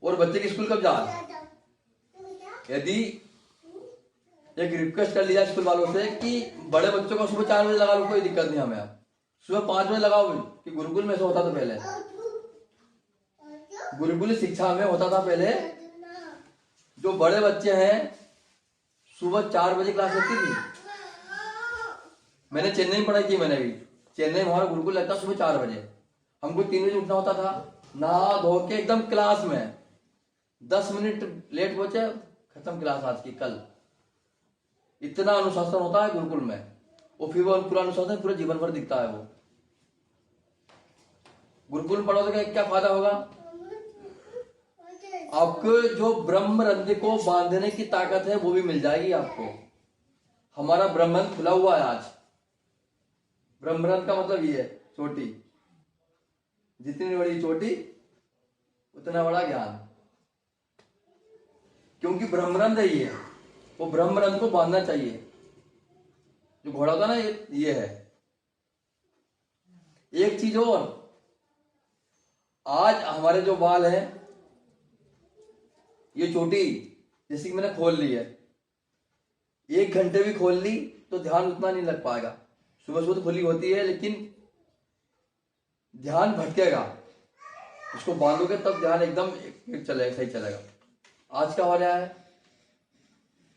और बच्चे की स्कूल कब जा रहा है। यदि एक रिक्वेस्ट कर लिया स्कूल वालों से कि बड़े बच्चों को सुबह 4 बजे लगा लो, कोई दिक्कत नहीं हमें, आप सुबह 5 बजे लगाओ, कि गुरुकुल में से होता था पहले, गुरुकुल शिक्षा में होता था पहले, जो बड़े बच्चे हैं सुबह 4 बजे क्लास लगती थी। मैंने चेन्नई में पढ़ाई की, मैंने भी चेन्नई में हमारा गुरुकुल लगता सुबह 4 बजे। हमको 3 बजे उठना होता था, नहा धो के एकदम क्लास में, 10 मिनट लेट पहुंचे, खत्म क्लास आज की कल। इतना अनुशासन होता है गुरुकुल में, और फिर वो पूरा अनुशासन पूरे जीवन भर दिखता है वो। गुरुकुल में पढ़ोगे क्या फायदा होगा? आपको जो ब्रह्मरंध्र को बांधने की ताकत है वो भी मिल जाएगी आपको। हमारा ब्रह्मरंध्र खुला हुआ है आज। ब्रह्मरंध्र का मतलब ये है चोटी, जितनी बड़ी चोटी उतना बड़ा ज्ञान, क्योंकि ब्रह्मरंध्र है ये, वो ब्रह्मरंध्र को बांधना चाहिए। जो घोड़ा होता ना ये है। एक चीज और, आज हमारे जो बाल हैं, ये चोटी जैसे कि मैंने खोल ली है, 1 घंटे भी खोल ली तो ध्यान उतना नहीं लग पाएगा। सुबह सुबह तो खुली होती है लेकिन ध्यान भटकेगा। उसको बांधोगे तब ध्यान एकदम एक चलेगा, सही चलेगा। आज क्या हो रहा है?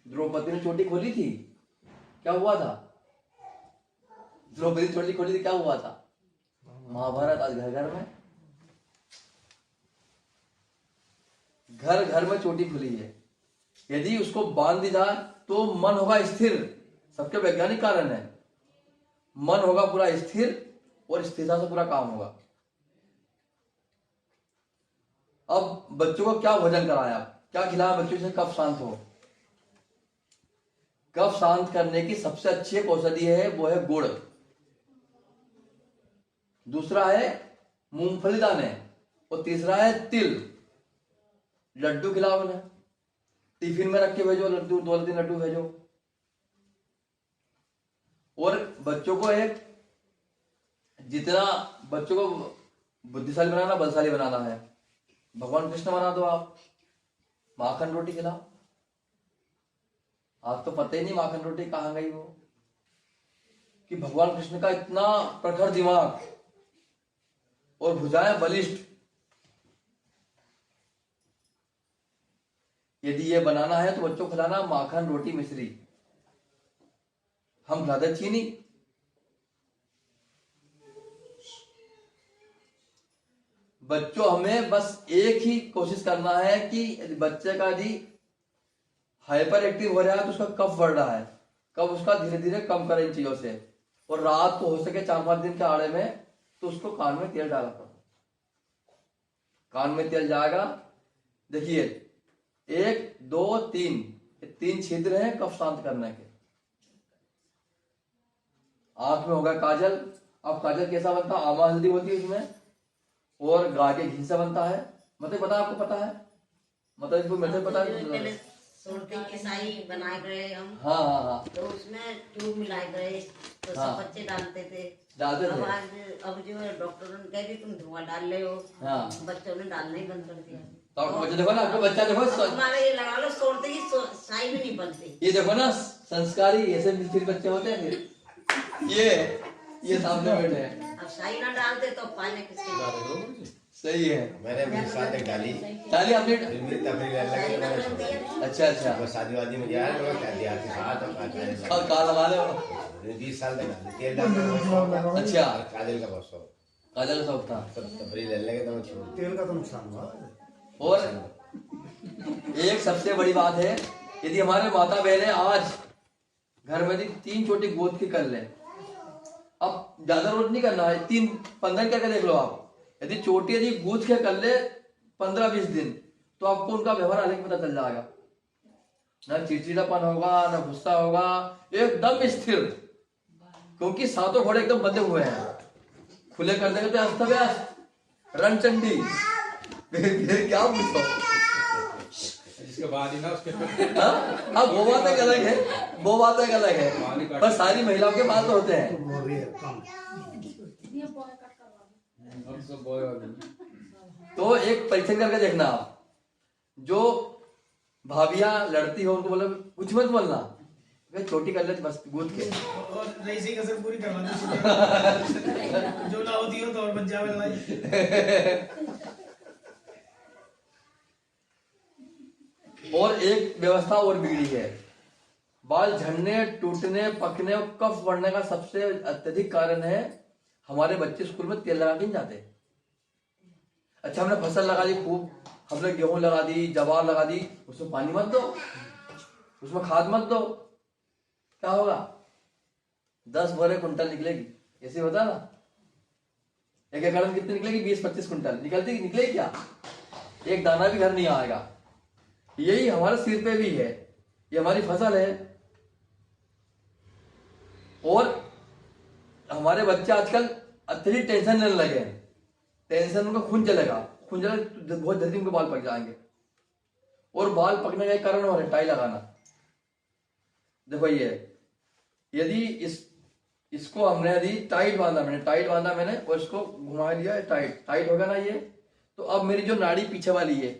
द्रौपदी ने चोटी खोली थी, क्या हुआ था? द्रौपदी चोटी खोली थी, क्या हुआ था? महाभारत आज घर घर में, घर घर में चोटी खुली है। यदि उसको बांध दी जाए तो मन होगा स्थिर। सबके वैज्ञानिक कारण है, मन होगा पूरा स्थिर और स्थिरता से पूरा काम होगा। अब बच्चों को क्या भोजन कराया, क्या खिलाया बच्चों से कब शांत हो? कब शांत करने की सबसे अच्छी औषधि है वो है गुड़, दूसरा है मूंगफली दाने और तीसरा है तिल। लड्डू खिलाओ उन्हें, टिफिन में रख के भेजो लड्डू, 2-3 लड्डू भेजो। और बच्चों को एक, जितना बच्चों को बुद्धिशाली बनाना, बलशाली बनाना है, भगवान कृष्ण बना दो आप। माखन रोटी खिलाओ। आप तो पता ही नहीं माखन रोटी कहां गई वो, कि भगवान कृष्ण का इतना प्रखर दिमाग और भुजाएं बलिष्ठ। यदि ये बनाना है तो बच्चों को खिलाना माखन रोटी मिश्री। हम खिलाते चीनी। बच्चों हमें बस एक ही कोशिश करना है कि बच्चे का यदि हाइपर एक्टिव हो रहा है तो उसका कफ बढ़ रहा है, कब उसका धीरे धीरे कम करें इन चीजों से। और रात को हो सके 4-5 दिन के आड़े में तो उसको कान में तेल डाला करो। कान में तेल जाएगा, देखिए 1, 2, 3 छिद्र हैं कफ शांत करने के। आंख में होगा काजल। अब काजल कैसा बनता है? आमा हल्दी होती है उसमें और गाय के घी से बनता है। मतलब पता है, आपको पता है? मतलब इसको मेथड पता है? सोलते की साई बनाए गए हम। हाँ हाँ हाँ, तो उसमें ट्यूब मिलाए गए तो सब हाँ। बच्चे डालते थे। डालते अब थे। आज अब जो है डॉक्टर ने कह दी तुम धुआं डाल रहे हो। हाँ। बच्चों ने डालना ही बंद कर दिया। तो आपको बच्चा देखो ना, आपका बच्चा देखो, हमारे ये लगा लो सोलते की साई भी नहीं बनती। ये देखो ना, संस्कारी ऐसे मिस्त्री बच्चे होते हैं। फिर ये सामने बैठे हैं। अब साई ना डालते तो पाने किसके? सही है। मैंने 20 साल तक डाली, डाली आपने? फिर मेरी तफरीह लगे तो मैंने छोड़। अच्छा अच्छा। बस शादी वादी में गया तो कह दिया कि साथ और और कहाँ लगा ले? 20 साल तक डाली, तेल डालते अच्छा, काजल का बहुत शौक, काजल का शौक था। तफरीह लगे तो मैं छोड़। तेल का तो नुकसान हुआ। और एक सबसे बड़ी बात है, यदि हमारे माता बहनें आज घर में 3 चोटी गोद की कर ले, अब ज्यादा रोज नहीं करना है, 3-15 करके देख लो आप। यदि चोटी यदि गूंथ के कर ले 15-20 दिन तो आपको उनका व्यवहार अलग पता चल जाएगा। ना चिड़चिड़ापन होगा, ना गुस्सा होगा, एकदम स्थिर। क्योंकि सातों घोड़े एकदम बंधे हुए हैं। खुले कर देंगे तो अस्त व्यस्त रणचंडी। फिर क्या पूछो? इसके बाद ही ना उसके हाँ, वो बात एक अलग है, वो बात एक अलग है, पर सारी महिलाओं के बात होते हैं। तो एक परीक्षण करके देखना आप, जो भाभियां लड़ती हो उनको बोलो कुछ मत बोलना, वे छोटी कर ले बस गूंथ के। और रईसी कसर पूरी करवा दो जो ना होती हो तो और बच जावे भाई। और एक व्यवस्था और बिगड़ी है, बाल झड़ने, टूटने, पकने और कफ बढ़ने का सबसे अत्यधिक कारण है हमारे बच्चे स्कूल में तेल लगा के नहीं जाते। अच्छा, हमने फसल लगा दी खूब, हमने गेहूं लगा दी, जवार लगा दी, उसमें पानी मत दो, उसमें खाद मत दो, क्या होगा? 10 बोरे कुंटल निकलेगी, ऐसे होता ना। एक एकड़ में कितनी निकलेगी? 20-25 कुंटल निकलती, निकलेगी क्या? एक दाना भी घर नहीं आएगा। यही हमारे सिर पे भी है, ये हमारी फसल है। और हमारे बच्चे आजकल अत्यधिक टेंशन लेने लगे हैं। टेंशन उनका खून चलेगा तो बहुत जल्दी उनके बाल पक जाएंगे। और बाल पकने का एक कारण और है टाई लगाना। देखो ये, यदि इसको हमने यदि टाइट बांधा, मैंने और इसको घुमा लिया, टाइट होगा ना ये, तो अब मेरी जो नाड़ी पीछे वाली है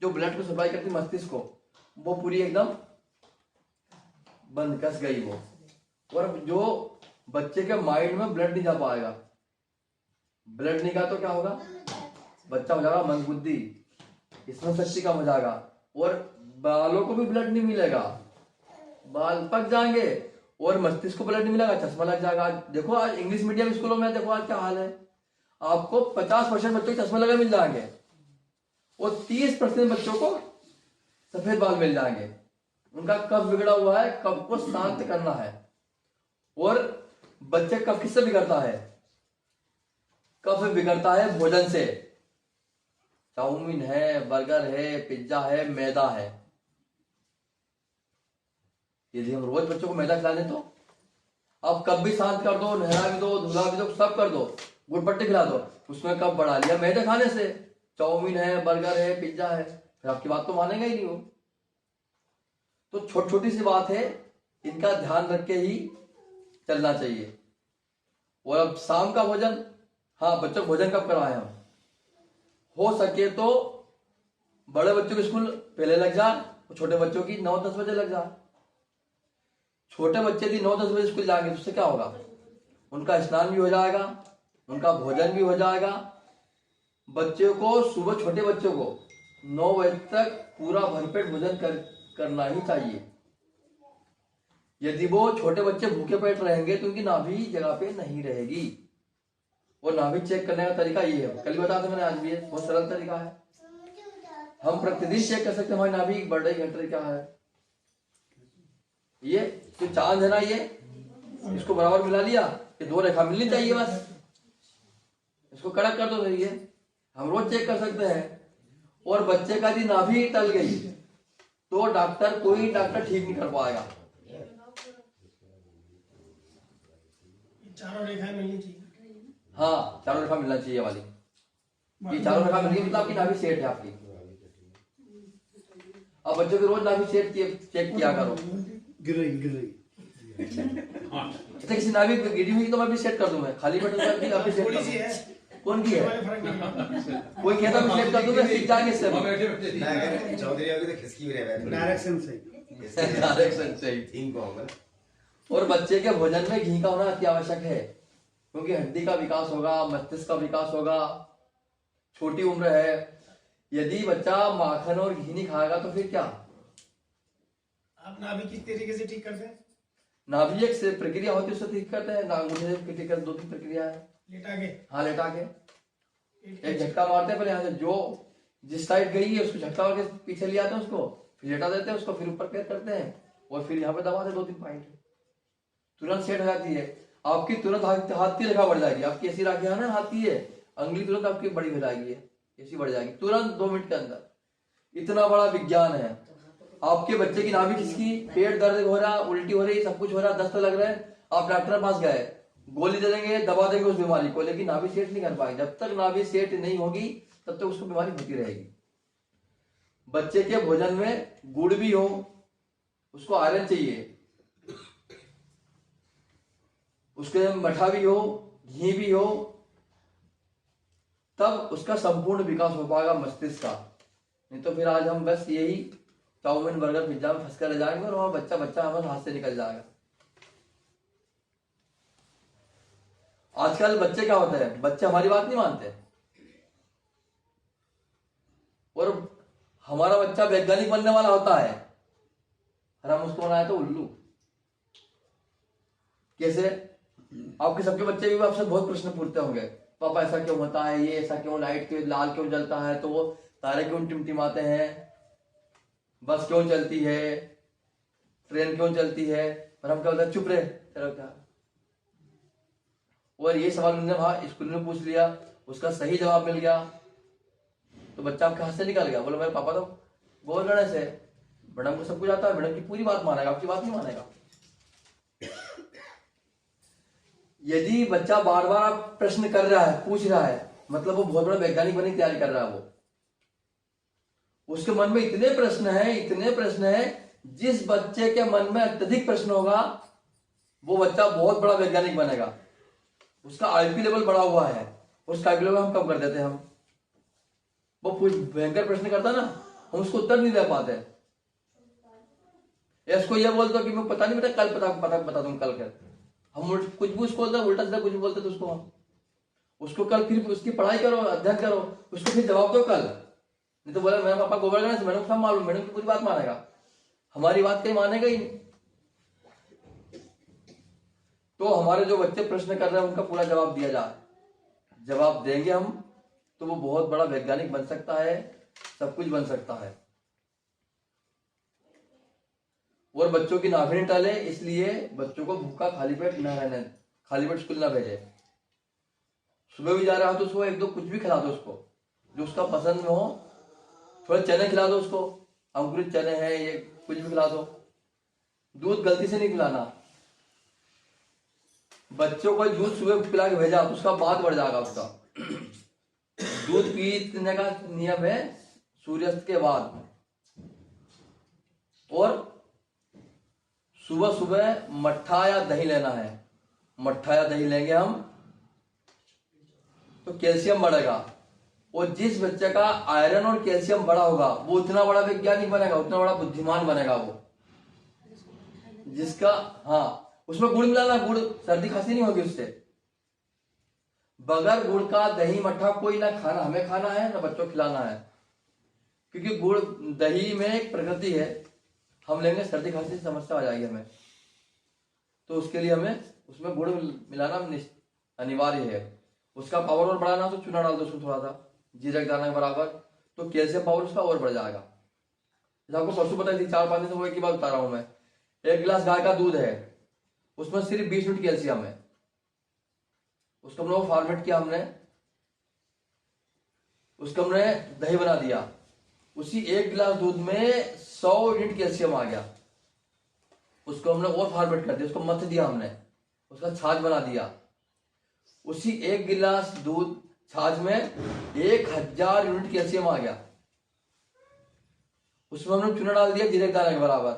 जो ब्लड को सप्लाई करती मस्तिष्क को, वो पूरी एकदम बंद, कस गई वो। और जो बच्चे के माइंड में ब्लड नहीं जा पाएगा, ब्लड नहीं गया तो क्या होगा? बच्चा हो जाएगा मंदबुद्धि, स्मरण शक्ति कम हो जाएगा, और बालों को भी ब्लड नहीं मिलेगा, बाल पक जाएंगे, और मस्तिष्क को ब्लड नहीं मिलेगा, चश्मा लग जाएगा। देखो आज इंग्लिश मीडियम स्कूलों में देखो आज क्या हाल है, आपको 50% बच्चों को चश्मा लगे मिल जाएंगे, और 30% बच्चों को सफेद बाल मिल जाएंगे। उनका कब बिगड़ा हुआ है, कब को शांत करना है। और बच्चे कब किससे बिगड़ता है? कब बिगड़ता है? भोजन से। चाउमीन है, बर्गर है, पिज्जा है, मैदा है। यदि हम रोज बच्चों को मैदा खिला दें तो अब कब भी शांत कर दो, नहला भी दो, धुला भी दो, सब कर दो, गुड़पट्टी खिला दो, उसमें कब बढ़ा लिया मैदे खाने से। चाउमीन है, बर्गर है, पिज्जा है, फिर आपकी बात तो मानेगा ही नहीं वो। तो छोटी छोटी सी बात है, इनका ध्यान रख के ही चलना चाहिए। और अब शाम का भोजन, हाँ बच्चों को भोजन कब कराएं हम? हो सके तो बड़े बच्चों की स्कूल पहले लग जाए, छोटे बच्चों की 9-10 बजे लग जाए। छोटे बच्चे यदि 9-10 बजे स्कूल जाएंगे तो उससे क्या होगा? उनका स्नान भी हो जाएगा, उनका भोजन भी हो जाएगा। बच्चे को सुबह, छोटे बच्चों को 9 बजे तक पूरा भरपेट भोजन करना ही चाहिए। यदि वो छोटे बच्चे भूखे पेट रहेंगे तो उनकी नाभि जगह पे नहीं रहेगी। और नाभि चेक करने का तरीका ये है, कल बताया था मैंने, आज भी है, बहुत सरल तरीका है। हम प्रतिदिन चेक कर सकते हैं हमारी नाभि बढ़ रही घट रही क्या है। ये तो चांद है ना, ये इसको बराबर मिला लिया, ये 2 रेखा मिलनी चाहिए बस, इसको कड़क कर दो, सही है। हम रोज चेक कर सकते हैं। और बच्चे का यदि नाभि टल गई तो कोई डॉक्टर ठीक नहीं कर पाएगा। चारों रेखाएं मिलनी चाहिए। हाँ, चारों रेखा मिलना चाहिए वाली, ये चारों रेखा मिल गई मतलब आपकी नाभि सेट है आपकी। अब बच्चों की रोज नाभि सेट चेक किया करो। गिर रही अच्छा, किसी नाभि गिरी हुई तो मैं भी सेट कर दूं, मैं खाली पेट अभी सेट थोड़ी कर सी दूं। है, कौन की है? फर्क नहीं पड़ता। कोई कहता मैं सेट कर दूं, मैं सीख जाएंगे इससे। चौधरी होगी तो खिसकी भी रहे डायरेक्शन से डायरेक्शन चाहिए। तीन को होगा। और बच्चे के भोजन में घी का होना अति आवश्यक है, क्योंकि हड्डी का विकास होगा, मस्तिष्क का विकास होगा, छोटी उम्र है। यदि बच्चा माखन और घी नहीं खाएगा तो फिर क्या? आप नाभि किस तरीके से ठीक करते हैं? नाभि एक से प्रक्रिया होती है, उससे ठीक करते हैं। अंगूठे से ठीक कर, 2-3 प्रक्रिया है। लेटा के? हाँ, लेटा के एक झटका मारते हैं पहले, यहाँ से जो जिस साइड गई है उसको झटका मार के पीछे ले आते हैं, उसको फिर लेटा देते हैं, उसको फिर ऊपर पैर करते हैं, और फिर यहाँ पे दबाते 2-3 पॉइंट, तुरंत सेट हो जाती है। आपकी तुरंत हाथ की रेखा बढ़ जाएगी। आपकी ऐसी राखी है ना, हाथ की है अंगली, तुरंत आपकी बड़ी हो जाएगी, ऐसी बढ़ जाएगी तुरंत 2 मिनट के अंदर। इतना बड़ा विज्ञान है। आपके बच्चे की नाभि खिसकी, पेट दर्द हो रहा, उल्टी हो रही, सब कुछ हो रहा, दस्त लग रहा है, आप डॉक्टर के पास गए, गोली दे देंगे, दबा देंगे उस बीमारी को, लेकिन नाभि सेट नहीं कर पाएंगे। जब तक नाभि सेट नहीं होगी तब तक उसको बीमारी होती रहेगी। बच्चे के भोजन में गुड़ भी हो, उसको आयरन चाहिए, उसके मठा भी हो, घी भी हो, तब उसका संपूर्ण विकास हो पाएगा मस्तिष्क का। नहीं तो फिर आज हम बस यही चाउमीन, बर्गर, पिज्जा में फंस कर रह जाएंगे, और वहां बच्चा हमारे हाथ से निकल जाएगा। आजकल बच्चे क्या होते हैं, बच्चे हमारी बात नहीं मानते, और हमारा बच्चा वैज्ञानिक बनने वाला होता है और हम उसको बनाए तो उल्लू। कैसे? आपके सबके बच्चे भी आपसे बहुत प्रश्न पूछते होंगे, पापा ऐसा क्यों होता है, ये ऐसा क्यों, लाइट क्यों लाल क्यों जलता है, तो वो तारे क्यों टिमटिमाते हैं, बस क्यों चलती है, ट्रेन क्यों चलती है, और हम क्या बोलते हैं, चुप रहे, चलो क्या। और ये सवाल उन्होंने वहां स्कूल में पूछ लिया, उसका सही जवाब मिल गया, तो बच्चा आपके हाथ से निकल गया। बोलो मेरे पापा तो बहुत गणेश है, मैडम को सब कुछ आता है, मैडम की पूरी बात मानेगा, आपकी बात नहीं मानेगा। यदि बच्चा बार बार आप प्रश्न कर रहा है, पूछ रहा है, मतलब वो बहुत बड़ा वैज्ञानिक बनने की तैयारी कर रहा है। वो उसके मन में इतने प्रश्न हैं, जिस बच्चे के मन में अत्यधिक प्रश्न होगा वो बच्चा बहुत बड़ा वैज्ञानिक बनेगा। उसका आईक्यू लेवल बढ़ा हुआ है, उसका आईक्यू लेवल हम कम कर देते हैं। हम वो भयंकर प्रश्न करता ना, हम उसको उत्तर नहीं दे पाते। या उसको यह बोलते कि मैं पता नहीं बेटा, कल बता दूं कल कर। हम कुछ भी उसको उल्टा सीधा कुछ भी बोलते तो उसको कल फिर उसकी पढ़ाई करो, अध्ययन करो, उसको फिर जवाब दो कल। नहीं तो बोला मेरा पापा गोबर गणेश, मैडम को सब मालूम, मैडम की पूरी बात मानेगा, हमारी बात कहीं मानेगा ही नहीं। तो हमारे जो बच्चे प्रश्न कर रहे हैं उनका पूरा जवाब दिया जाए, जवाब देंगे हम तो वो बहुत बड़ा वैज्ञानिक बन सकता है, सब कुछ बन सकता है। और बच्चों की नाभि नहीं टले, इसलिए बच्चों को भूखा खाली पेट न रहने, खाली पेट स्कूल ना भेजे। सुबह भी जा रहा हो तो सुबह एक दो कुछ भी खिला दो उसको, जो उसका पसंद में हो। थोड़े चने खिला दो उसको, अंकुरित चने हैं, ये कुछ भी खिला दो। दूध गलती से नहीं पिलाना। बच्चों को दूध सुबह पिला के भेजा तो उसका बात बढ़ जाएगा। उसका दूध पीने का नियम है सूर्यास्त के बाद, और सुबह सुबह मट्ठा या दही लेना है। मट्ठा या दही लेंगे हम तो कैल्शियम बढ़ेगा, और जिस बच्चे का आयरन और कैल्शियम बढ़ा होगा वो उतना बड़ा वैज्ञानिक बनेगा, उतना बड़ा बुद्धिमान बनेगा वो। जिसका उसमें गुड़ मिलाना, गुड़ सर्दी खांसी नहीं होगी उससे। बगैर गुड़ का दही मट्ठा कोई ना खाना, हमें खाना है ना बच्चों को खिलाना है, क्योंकि गुड़ दही में एक प्रकृति है। हम लेंगे सर्दी खांसी की समस्या आ जाएगी हमें, तो उसके लिए हमें उसमें गुड़ मिलाना अनिवार्य है। उसका पावर और बढ़ाना तो चूना डाल दो उसमें थोड़ा सा, जीरा के दाना के बराबर, तो कैल्शियम पावर उसका और बढ़ जाएगा। जैसे आपको परसों बताई थी, 4-5 दिन से वो एक ही बात बता रहा हूं मैं। 1 गिलास गाय का दूध है, उसमें सिर्फ 20 यूनिट कैल्शियम है। उसको हमने फॉर्मेट किया, उसको हमने दही बना दिया, उसी 1 गिलास दूध में 100 यूनिट कैल्शियम आ गया। उसको हमने और फॉर्मेट कर दिया, उसको मथ दिया हमने, उसका छाछ बना दिया। उसी 1 गिलास दूध छाछ में 1000 यूनिट कैल्शियम आ गया। उसमें हमने चूना डाल दिया जीरे के दाने के बराबर,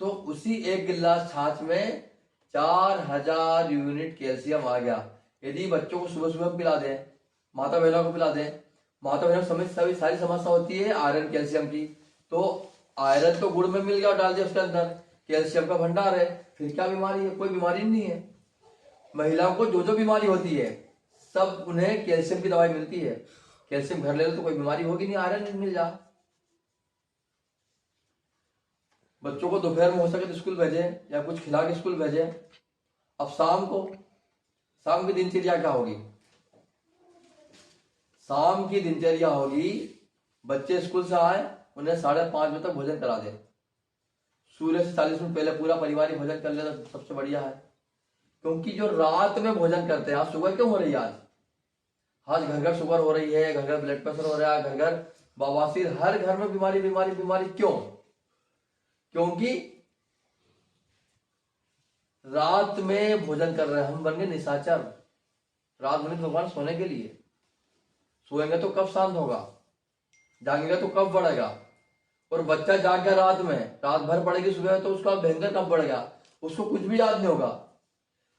तो उसी 1 गिलास छाछ में 4000 यूनिट कैल्शियम आ गया। यदि बच्चों को सुबह सुबह पिला दें, माता बहनों को पिला दें, माता बहनों को सारी समस्या होती है आयरन कैल्शियम की, तो आयरन तो गुड़ में मिल गया, डाल दिया उसके अंदर, कैल्शियम का भंडार है, फिर क्या बीमारी है? कोई बीमारी नहीं है। महिलाओं को जो बीमारी होती है सब उन्हें कैल्शियम की दवाई मिलती है। कैल्शियम घर ले लो तो कोई बीमारी होगी नहीं, आयरन मिल जा। बच्चों को दोपहर में हो सके तो स्कूल भेजे या कुछ खिला के स्कूल भेजे। अब शाम की दिनचर्या क्या होगी? शाम की दिनचर्या होगी, बच्चे स्कूल से आए, उन्हें 5:30 बजे तक भोजन करा दे। सूर्य से 40 मिनट पहले पूरा परिवार ही भोजन कर ले तो सबसे बढ़िया है। क्योंकि जो रात में भोजन करते हैं, आज शुगर क्यों हो रही है? आज घर घर शुगर हो रही है, घर घर ब्लड प्रेशर हो रहा है, घर घर बवासीर, हर घर में बीमारी बीमारी बीमारी। क्यों? क्योंकि रात में भोजन कर रहे हैं। हम बन गए निशाचर। रात में भगवान सोने के लिए, सोएंगे तो कब शांत होगा, जागेगा तो कब बढ़ेगा। और बच्चा जाग गया रात में, रात भर पढ़ेगी, सुबह तो उसका भयंकर कब बढ़ेगा, उसको कुछ भी याद नहीं होगा।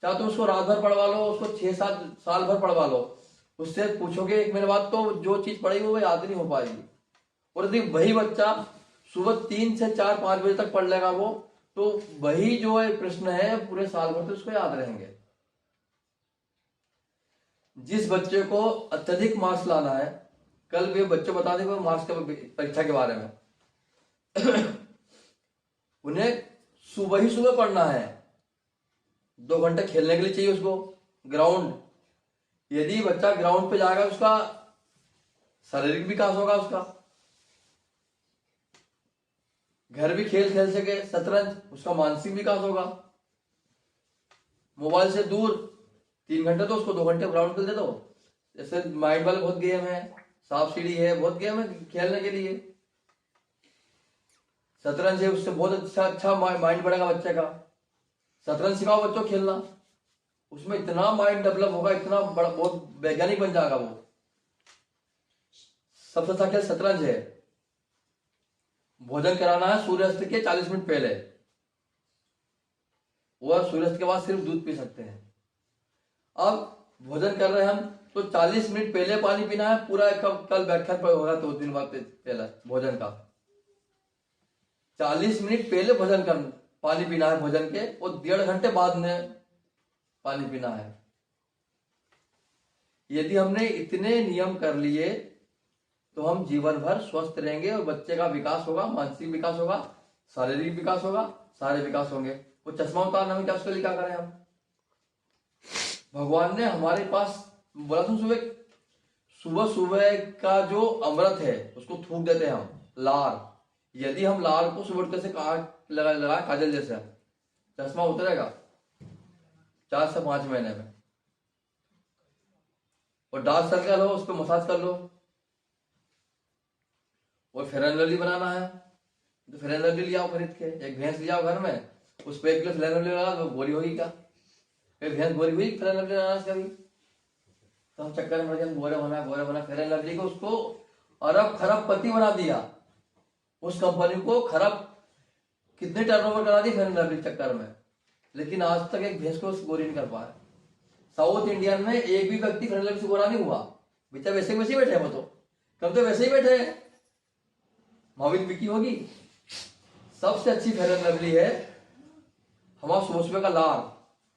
चाहे तो उसको रात भर पढ़वा लो, उसको 6-7 साल भर पढ़वा लो, उससे पूछोगे 1 महीने बाद तो जो चीज पढ़ेगी वो याद नहीं हो पाएगी। और यदि वही बच्चा सुबह 3 से 4-5 बजे तक पढ़ लेगा वो, तो वही जो है प्रश्न है पूरे साल भर तो उसको याद रहेंगे। जिस बच्चे को अत्यधिक मार्क्स लाना है, कल भी बच्चे बता देंगे मार्क्स के परीक्षा के बारे में उन्हें सुबह ही सुबह पढ़ना है। 2 घंटे खेलने के लिए चाहिए उसको ग्राउंड। यदि बच्चा ग्राउंड पे जाएगा, उसका शारीरिक विकास होगा, उसका घर भी खेल सके शतरंज, उसका मानसिक विकास होगा। मोबाइल से दूर 3 घंटे तो उसको 2 घंटे ग्राउंड पे दे दो। जैसे माइंड वाले बहुत गेम है, सांप सीढ़ी है, बहुत गेम है खेलने के लिए। शतरंज है, उससे बहुत अच्छा माइंड बढ़ेगा बच्चे का। शतरंज सिखाओ बच्चों को खेलना, उसमें इतना माइंड डेवलप होगा, इतना बड़ा बहुत वैज्ञानिक बन जाएगा वो। सबसे अच्छा खेल शतरंज है। भोजन कराना है सूर्यास्त के 40 मिनट पहले, और सूर्यास्त के बाद सिर्फ दूध पी सकते हैं। अब भोजन कर रहे हैं हम तो 40 मिनट पहले पानी पीना है। पूरा कल व्याख्यान पर होगा 2 दिन बाद पहले भोजन का 40 मिनट पहले भोजन कर पानी पीना है भोजन के, और 1.5 घंटे बाद में पानी पीना है। यदि हमने इतने नियम कर लिए तो हम जीवन भर स्वस्थ रहेंगे, और बच्चे का विकास होगा, मानसिक विकास होगा, शारीरिक विकास होगा, सारे विकास होंगे। वो चश्मा उतारना में क्या उसके लिए क्या करें हम? भगवान ने हमारे पास बोला था सुबह सुबह का जो अमृत है उसको थूक देते हैं हम, लार। यदि हम लार को सुबह उठते से लगा काजल जैसे, चश्मा उतरेगा 4 से 5 महीने में। और डार्क सर्कल हो उस पर मसाज कर लो। और फेयर एंड लवली बनाना है तो फेयर एंड लवली ले आओ खरीद के, एक भैंस ले आओ घर में, उस पर 1 किलो फेयर एंड लवली लगा दो, गोरी होगी क्या? फिर भैंस गोरी हुई फेयर एंड लवली लगाना कभी? तो हम चक्कर में हम गोरे बना फेयर एंड लवली को उसको अरब खरब पति बना दिया। उस कंपनी को खरब कितने टर्नओवर करा दी फेयर एंड लवली चक्कर में, लेकिन आज तक एक भैंस को गोरी नहीं कर पाया। साउथ इंडियन में एक भी व्यक्ति फेयर एंड लवली से गोरा नहीं हुआ। बेचा वैसे ही बैठे हैं, वो तो कम तो वैसे ही बैठे हैं। मावित विकी होगी। सबसे अच्छी फेयर एंड लवली है हमारा सुबह सुबह का लार,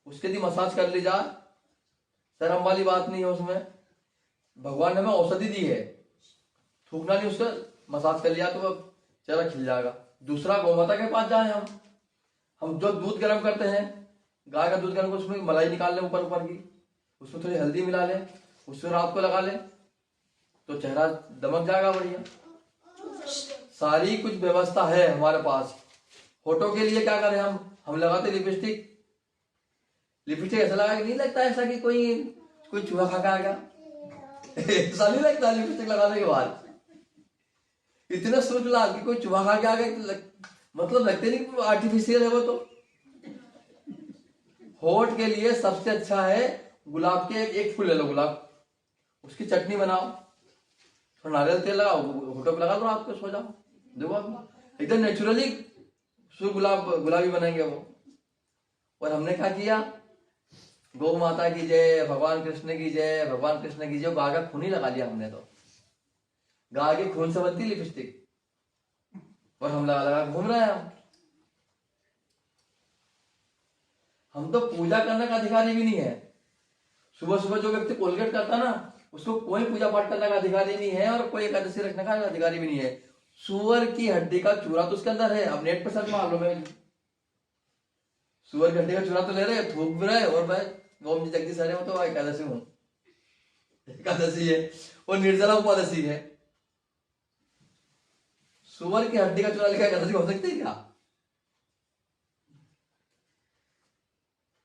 उसके लिए मसाज कर ली जाए, शर्म वाली बात नहीं है उसमें। भगवान ने हमें औषधि दी है, थूकना नहीं, उसका मसाज कर लिया तो चेहरा खिल जाएगा। दूसरा, गौमाता के पास जाए हम जो दूध गर्म करते हैं, गाय का दूध गर्म कर उसमें मलाई निकाल ले ऊपर ऊपर की, उसमें थोड़ी हल्दी मिला ले, उससे रात को लगा ले तो चेहरा दमक जाएगा बढ़िया। सारी कुछ व्यवस्था है हमारे पास। फोटो के लिए क्या करें हम लगाते लिपस्टिक ऐसा लगा कि नहीं लगता ऐसा कि कोई चूहा खा के आएगा? ऐसा नहीं लगता लिपस्टिक लगाने के बाद इतने सूरज लाल कि कोई चूहा खा के आ गया, मतलब लगते नहीं, आर्टिफिशियल है वो तो। होठ के लिए सबसे अच्छा है गुलाब के एक फूल ले लो, गुलाब, उसकी चटनी बनाओ, थोड़ा नारियल तेल लगाओ, होठों पे लगा दो, रात को सो जाओ, देखो एकदम नेचुरली गुलाबी बनेंगे वो। और हमने क्या किया? गौ माता की जय, भगवान कृष्ण की जय, भगवान कृष्ण की जय। गाय का खून ही लगा लिया हमने तो। गाय के खून से बनती लिपस्टिक, और हम लगा घूम रहे हैं। हम तो पूजा करने का अधिकारी भी नहीं है। सुबह सुबह जो व्यक्ति कोलगेट करता ना, उसको कोई पूजा पाठ करने का अधिकारी नहीं है, और कोई एकादशी रखने का अधिकारी भी नहीं है। सुअर की हड्डी का चूरा तो उसके अंदर है। अब नेट पर सर्च मार लो, मैं सुअर की हड्डी का चूरा तो ले रहे, थूक भी रहे, और मैं ओम जी जगदीश हरे तो एकादशी हूँ, एकादशी है, और निर्जला उपादशी है। सुअर की हड्डी का चूरा लेकर एकादशी हो सकती है क्या?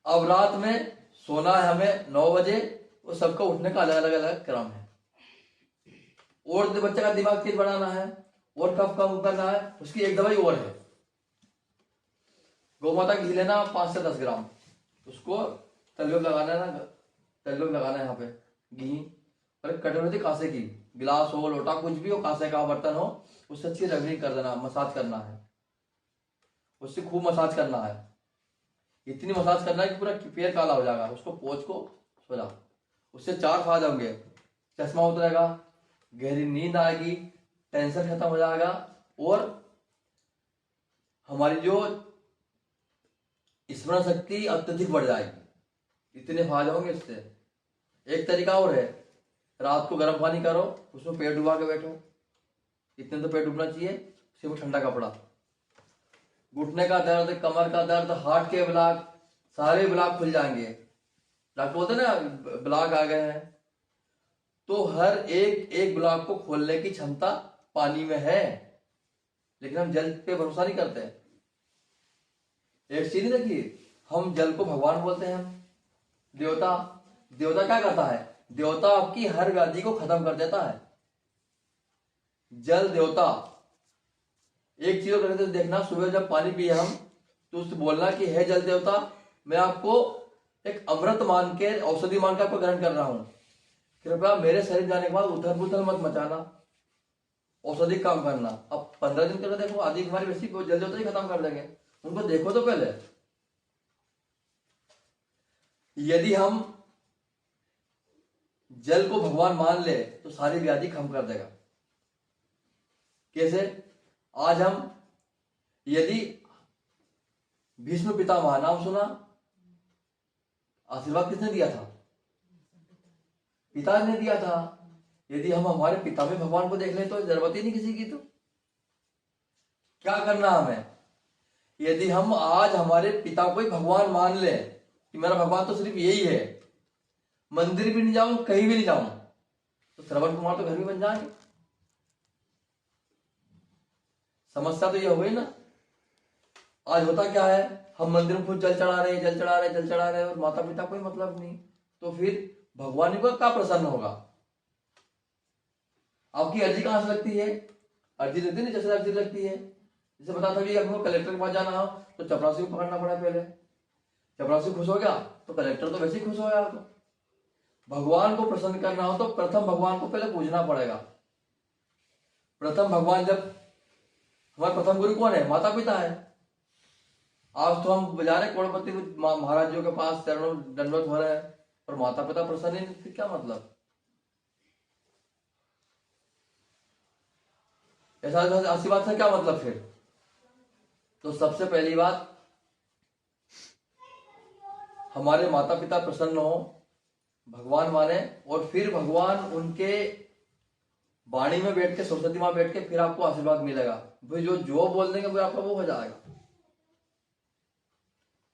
अब रात में सोना है हमें 9 बजे, और सबका उठने का अलग अलग क्रम है। और बच्चे का दिमाग तेज बढ़ाना है, और कफ कम करना है, उसकी एक दवाई और है। गौमाता घी लेना 5 से 10 ग्राम, उसको तलवे लगाना है ना, तलवे लगाना है यहाँ पे घी, और एक कटोरी थी कांसे की, गिलास हो, लोटा, कुछ भी हो, कांसे का बर्तन हो, उससे अच्छी रगड़ी कर देना, मसाज करना है, उससे खूब मसाज करना है। इतनी मसाज करना है कि पूरा पैर काला हो जाएगा, उसको पोंछ को सो जाओ। उससे 4 फायदे होंगे, चश्मा उतरेगा, गहरी नींद आएगी, टेंशन खत्म हो जाएगा, और हमारी जो स्मरण शक्ति अत्यधिक बढ़ जाएगी। इतने फायदे होंगे इससे। एक तरीका और है, रात को गर्म पानी करो, उसमें पेट डुबा के बैठो, इतने तो पेट डूबना चाहिए, सिर्फ ठंडा कपड़ा। घुटने का दर्द, कमर का दर्द, हार्ट के ब्लॉक, सारे ब्लॉक खुल जाएंगे। डॉक्टर बोलते ना ब्लॉक आ गए हैं, तो हर एक ब्लॉक को खोलने की क्षमता पानी में है, लेकिन हम जल पे भरोसा नहीं करते। एक चीज देखिए, हम जल को भगवान बोलते हैं, हम देवता, देवता क्या करता है? देवता आपकी हर व्याधि को खत्म कर देता है। जल देवता, एक चीज को करते देखना, सुबह जब पानी पिए हम तो उससे बोलना कि हे जल देवता, मैं आपको एक अमृत मान के, औषधि मान के आपको ग्रहण कर रहा हूं, कृपया मेरे शरीर जाने के बाद उथल पुथल मत मचाना, औषधि काम करना। अब 15 दिन करके देखो, आधी बीमारी वैसी को जल देवता ही खत्म कर देंगे। उनको देखो तो पहले। यदि हम जल को भगवान मान ले तो सारी व्याधि खत्म कर देगा। कैसे? आज हम यदि भीष्म पितामह नाम सुना, आशीर्वाद किसने दिया था? पिता ने दिया था। यदि हम हमारे पिता में भगवान को देख लें तो जरूरत ही नहीं किसी की। तो क्या करना हमें? यदि हम आज हमारे पिता को ही भगवान मान ले कि मेरा भगवान तो सिर्फ यही है, मंदिर भी नहीं जाऊं, कहीं भी नहीं जाऊं, तो श्रवण कुमार तो घर भी बन जाएंगे। समस्या तो ये हो गई ना। आज होता क्या है, हम मंदिर में खुद जल चढ़ा रहे हैं, जल चढ़ा रहे हैं, जल चढ़ा रहे हैं, और माता पिता कोई मतलब नहीं। तो फिर भगवान को क्या प्रसन्न होगा? आपकी अर्जी कहां से लगती है? अर्जी लगती है, जैसे अर्जी लगती है। जैसे बता था भी आपको कलेक्टर के पास जाना हो तो चपरासी को पकड़ना पड़ा। पहले चपरासी खुश हो गया तो कलेक्टर तो वैसे ही खुश हो गया। तो भगवान को प्रसन्न करना हो तो प्रथम भगवान को पहले पूजना पड़ेगा। प्रथम भगवान, जब हमारे प्रथम गुरु कौन है? माता पिता है। आज तो हम जा रहे करोड़पति महाराज जी के पास चरणों दंडवत हो रहे हैं, और माता पिता प्रसन्न ही नहीं, फिर क्या मतलब? ऐसा आशीर्वाद से क्या मतलब फिर? तो सबसे पहली बात, हमारे माता पिता प्रसन्न हो, भगवान माने, और फिर भगवान उनके वाणी में बैठ के, सरस्वती मां बैठ के फिर आपको आशीर्वाद मिलेगा। भाई जो बोल देंगे वो आपका वो हो जाएगा।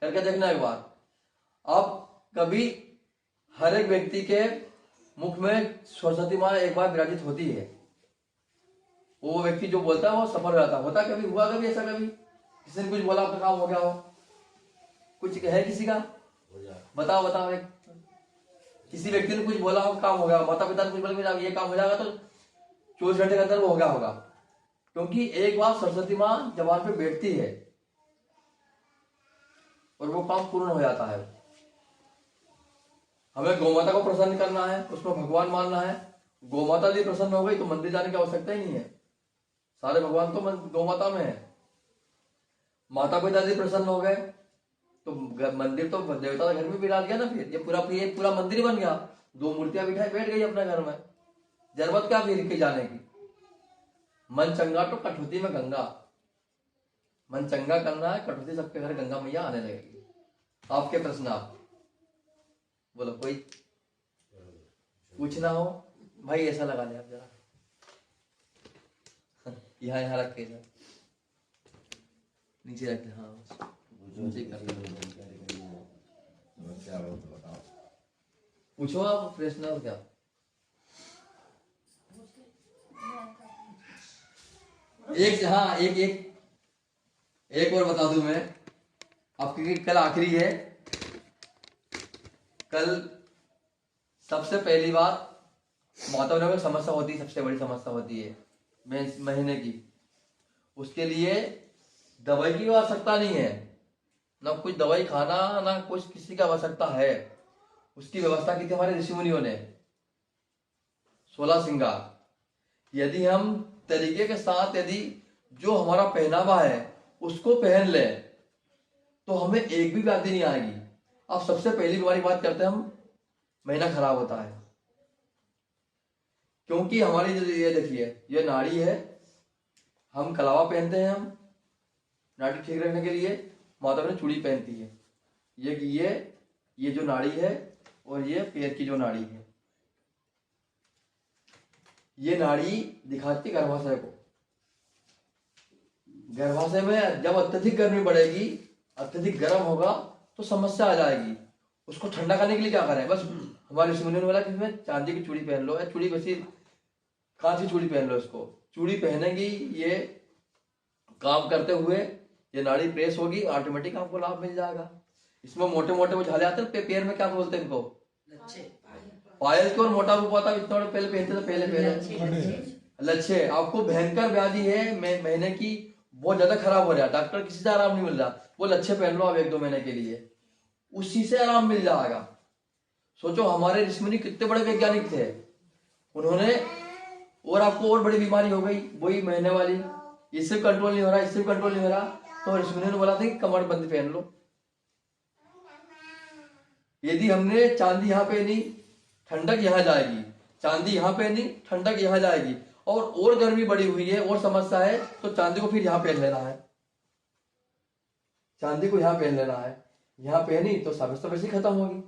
करके देखना एक बार। अब कभी हर एक व्यक्ति के मुख में सरस्वती मां एक बार विराजित होती है, वो व्यक्ति जो बोलता है वो सफल हो जाता है। होता कभी, हुआ कभी ऐसा? कभी किसी ने कुछ बोला आपका काम हो गया हो? कुछ है किसी का? बताओ बताओ। एक किसी व्यक्ति ने कुछ बोला हो, काम हो गया, माता पिता ने कुछ बोला ये काम हो जाएगा, तो 24 घंटे के अंदर वो हो गया होगा। क्योंकि एक बार सरस्वती मां जबान पे बैठती है और वो काम पूर्ण हो जाता है। हमें गौमाता को प्रसन्न करना है, उसमें भगवान मानना है। गौमाता यदि प्रसन्न हो गई तो मंदिर जाने की आवश्यकता ही नहीं है, सारे भगवान तो गौमाता में है। माता पिता यदि प्रसन्न हो गए तो मंदिर तो देवता का घर में बिराज गया ना। फिर ये पूरा मंदिर बन गया। 2 मूर्तियां बिठाई बैठ गई अपने घर में, जरूरत क्या फिर के जाने की? मन चंगा तो कठौती में गंगा। मन चंगा करना है, कठौती सबके घर गंगा मैया आने लगेगी। आपके प्रश्न आप बोलो, कोई पूछना हो भाई? ऐसा लगा ले आप जरा, यहाँ रख के नीचे रख दे। हाँ पूछो आप प्रश्न और क्या। एक और बता दूं मैं आपकी, कल आखिरी है। कल सबसे पहली बात, माता में समस्या होती है, सबसे बड़ी समस्या होती है महीने की। उसके लिए दवाई की आवश्यकता नहीं है, ना कुछ दवाई खाना, ना कुछ किसी की आवश्यकता है। उसकी व्यवस्था की थी हमारे ऋषि मुनियों ने, 16 श्रृंगार। यदि हम तरीके के साथ, यदि जो हमारा पहनावा है उसको पहन ले तो हमें एक भी व्याधि नहीं आएगी। अब सबसे पहली बीमारी बात करते हैं हम, महीना खराब होता है। क्योंकि हमारी ये देखिए, ये नाड़ी है, हम कलावा पहनते हैं, हम नाड़ी ठीक रखने के लिए माता ने चूड़ी पहनती है। ये जो नाड़ी है और ये पैर की जो नाड़ी है, ये नाड़ी दिखाती गर्भाशय को। गर्भाशय में जब अत्यधिक गर्मी बढ़ेगी, अत्यधिक गर्म होगा तो समस्या आ जाएगी। उसको ठंडा करने के लिए क्या करें? बस हमारे ऋषि मुनियों ने बोला कि इसमें चांदी की चूड़ी पहन लो, या चूड़ी वैसी कांच की चूड़ी पहन लो। इसको चूड़ी पहनेगी, ये काम करते हुए ये नाड़ी प्रेस होगी, ऑटोमेटिक आपको लाभ मिल जाएगा। इसमें मोटे मोटे वो झाले आते हैं पैर में, क्या बोलते हैं इनको? पायल की और मोटा रूप आता इतना बड़ा पहले पहनते थे पहले लच्छे आपको भयंकर व्याधि है महीने की बहुत ज्यादा खराब हो रहा है, डॉक्टर किसी से आराम नहीं मिल रहा, वो लच्छे पहन लो आप 1-2 महीने के लिए, उसी से आराम मिल जाएगा। सोचो हमारे ऋषिमुनि कितने बड़े वैज्ञानिक थे, उन्होंने और आपको और बड़ी बीमारी हो गई वही महीने वाली, इससे कंट्रोल नहीं हो रहा, इससे कंट्रोल नहीं हो रहा, तो ऋषिमुनि ने बोला था कि कमर बंद पहन लो। यदि हमने चांदी यहाँ पहनी ठंडक यहाँ जाएगी, चांदी यहाँ पहनी ठंडक यहाँ जाएगी, और गर्मी बढ़ी हुई है और समस्या है तो चांदी को फिर यहाँ पहन लेना है, चांदी को यहाँ पहन लेना है, यहाँ पहनी तो समस्या वैसे खत्म होगी।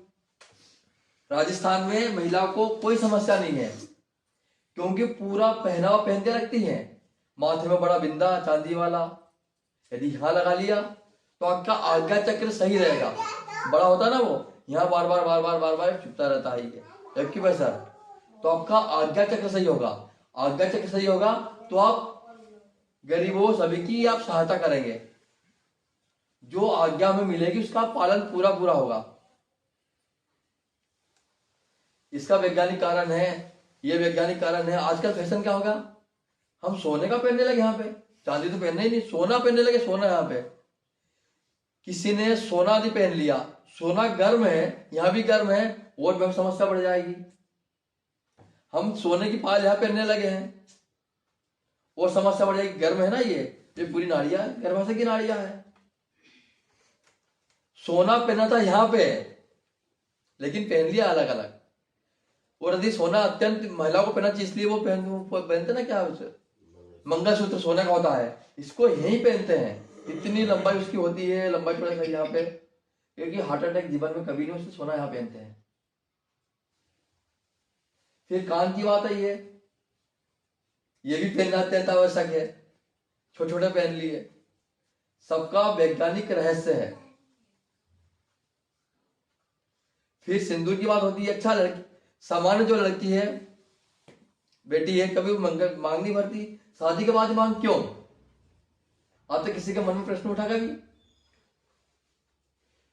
राजस्थान में महिला को कोई समस्या नहीं है क्योंकि पूरा पहनावा पहन के रखती हैं, माथे में बड़ा बिंदा चांदी वाला, यदि यहाँ लगा लिया तो आपका आज्ञा चक्र सही रहेगा, बड़ा होता है ना वो, यहाँ बार बार चुपता रहता है ये, जबकि वैसा तो आपका आज्ञा चक्र सही होगा, आज्ञा चक्र सही होगा तो आप गरीबों सभी की आप सहायता करेंगे, जो आज्ञा हमें मिलेगी उसका पालन पूरा होगा। इसका वैज्ञानिक कारण है, ये वैज्ञानिक कारण है। आजकल फैशन क्या होगा, हम सोने का पहनने लगे, यहाँ पे चांदी तो पहनने ही नहीं, सोना पहनने लगे, सोना यहाँ पे किसी ने सोना भी पहन लिया, सोना गर्म है, यहाँ भी गर्म है और बहुत समस्या बढ़ जाएगी। हम सोने की पाल यहाँ पहनने लगे हैं और समस्या बढ़ जाएगी, गर्म है ना ये पूरी नाड़ियां गर्भाशय की नाड़ियां है। सोना पहना था यहाँ पे लेकिन पहन लिया अलग अलग, और यदि सोना अत्यंत महिला को पहनना चाहिए इसलिए वो पहनते ना, क्या मंगलसूत्र सोने का होता है, इसको यही पहनते हैं, इतनी लंबाई उसकी होती है, लंबाई थोड़ा यहाँ पे, क्योंकि हार्ट अटैक जीवन में कभी नहीं, उससे सोना यहाँ पहनते हैं। फिर कान की बात है, ये भी पहनना अत्यंत आवश्यक है, छोटे छोटे पहन लिए, सबका वैज्ञानिक रहस्य है। फिर सिंदूर की बात होती है, अच्छा लड़की सामान्य जो लड़की है बेटी है कभी मंगल मांग नहीं भरती, शादी के बाद मांग क्यों, आप तो किसी के मन में प्रश्न उठा कभी?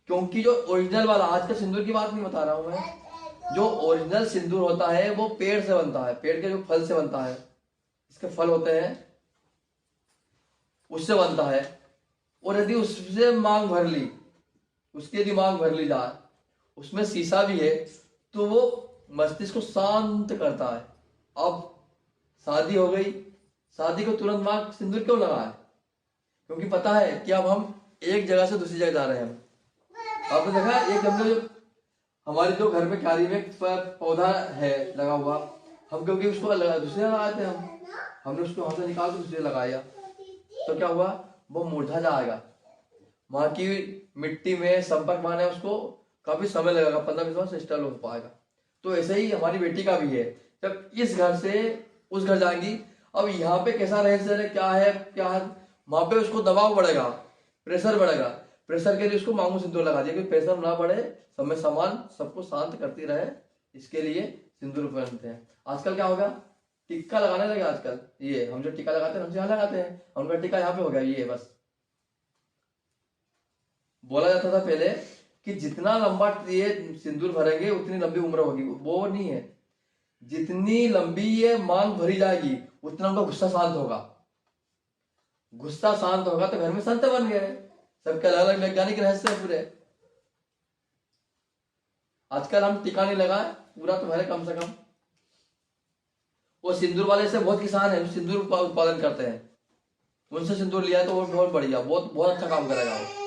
क्योंकि जो ओरिजिनल वाला, आज का सिंदूर की बात नहीं बता रहा हूं मैं, जो ओरिजिनल सिंदूर होता है वो पेड़ से बनता है, पेड़ के जो फल से बनता है, इसके फल होते हैं उससे बनता है, और यदि उससे मांग भर ली, उसकी यदि मांग भर ली जाए, उसमें शीशा भी है तो वो मस्तिष्क को शांत करता है। अब शादी हो गई, शादी को तुरंत मांग सिंदूर क्यों लगा है, क्योंकि पता है कि अब हम एक जगह से दूसरी जगह जा रहे हैं। आपने देखा एक हमने हमारे जो घर में क्यारी में पौधा है लगा हुआ, हम क्योंकि उसको दूसरे लगाए थे, हमने उसको वहां से निकाल के दूसरे लगाया, तो क्या हुआ, वो मुरझा जाएगा, वहां की मिट्टी में संपर्क माने उसको काफी समय लगेगा, 15-20 वर्ष से स्टेबल हो पाएगा। तो ऐसे ही हमारी बेटी का भी है, जब इस घर से उस घर जाएंगी, अब यहाँ पे कैसा रहस्य है, क्या है, वहां पे उसको दबाव बढ़ेगा, प्रेशर बढ़ेगा, प्रेशर के लिए उसको मांगू सिंदूर लगा दिया कि प्रेशर ना बढ़े, समय समान सबको शांत करती रहे, इसके लिए सिंदूर पहनते हैं। आजकल क्या होगा, टिक्का लगाने लगे आजकल, ये हम जो टिक्का लगाते हैं हम यहाँ लगाते हैं, उनका टिक्का यहाँ पे हो गया, ये बस। बोला जाता था पहले कि जितना लंबा ये सिंदूर भरेंगे उतनी लंबी उम्र होगी, वो नहीं है, जितनी लंबी ये मांग भरी जाएगी उतना उनका गुस्सा शांत होगा, गुस्सा शांत होगा तो घर में संत बन गए। सबके अलग अलग वैज्ञानिक रहस्य है पूरे। आजकल हम टीका नहीं लगाए, पूरा तो भरे कम से कम। वो सिंदूर वाले से बहुत किसान है, सिंदूर उत्पादन करते हैं, उनसे सिंदूर लिया तो वो बहुत बढ़िया, बहुत अच्छा काम करेगा वो।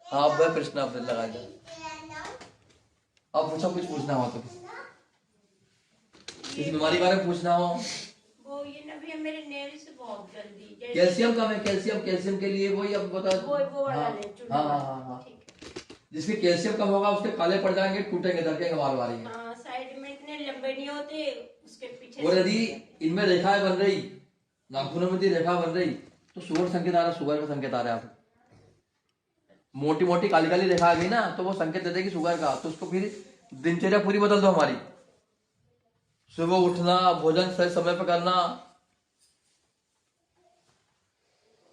हाँ वह प्रश्न आपने लगाया जाए, आप पूछा कुछ पूछना हो तो, किसी बीमारी के बारे में पूछना हो। वो ये ना भैया मेरे नेल्स बहुत जल्दी, कैल्शियम कम है, कैल्शियम के लिए वही अब बता। वो वाला ले, हाँ। जिसके कैल्शियम कम होगा उसके काले पड़ जाएंगे, टूटेंगे, दरकेंगे बाल वाली। हाँ, साइड में इतने लंबे नहीं होते, उसके पीछे। और यदि इनमें रेखाएं बन रही, नाखूनों में यदि रेखा बन रही तो शुगर संकेत आ रहा, शुगर का संकेत आ रहा है। आप मोटी मोटी काली काली रेखा आ गई ना तो वो संकेत दे देगी शुगर का, तो उसको फिर दिनचर्या पूरी बदल दो हमारी, सुबह उठना, भोजन सही समय पर करना।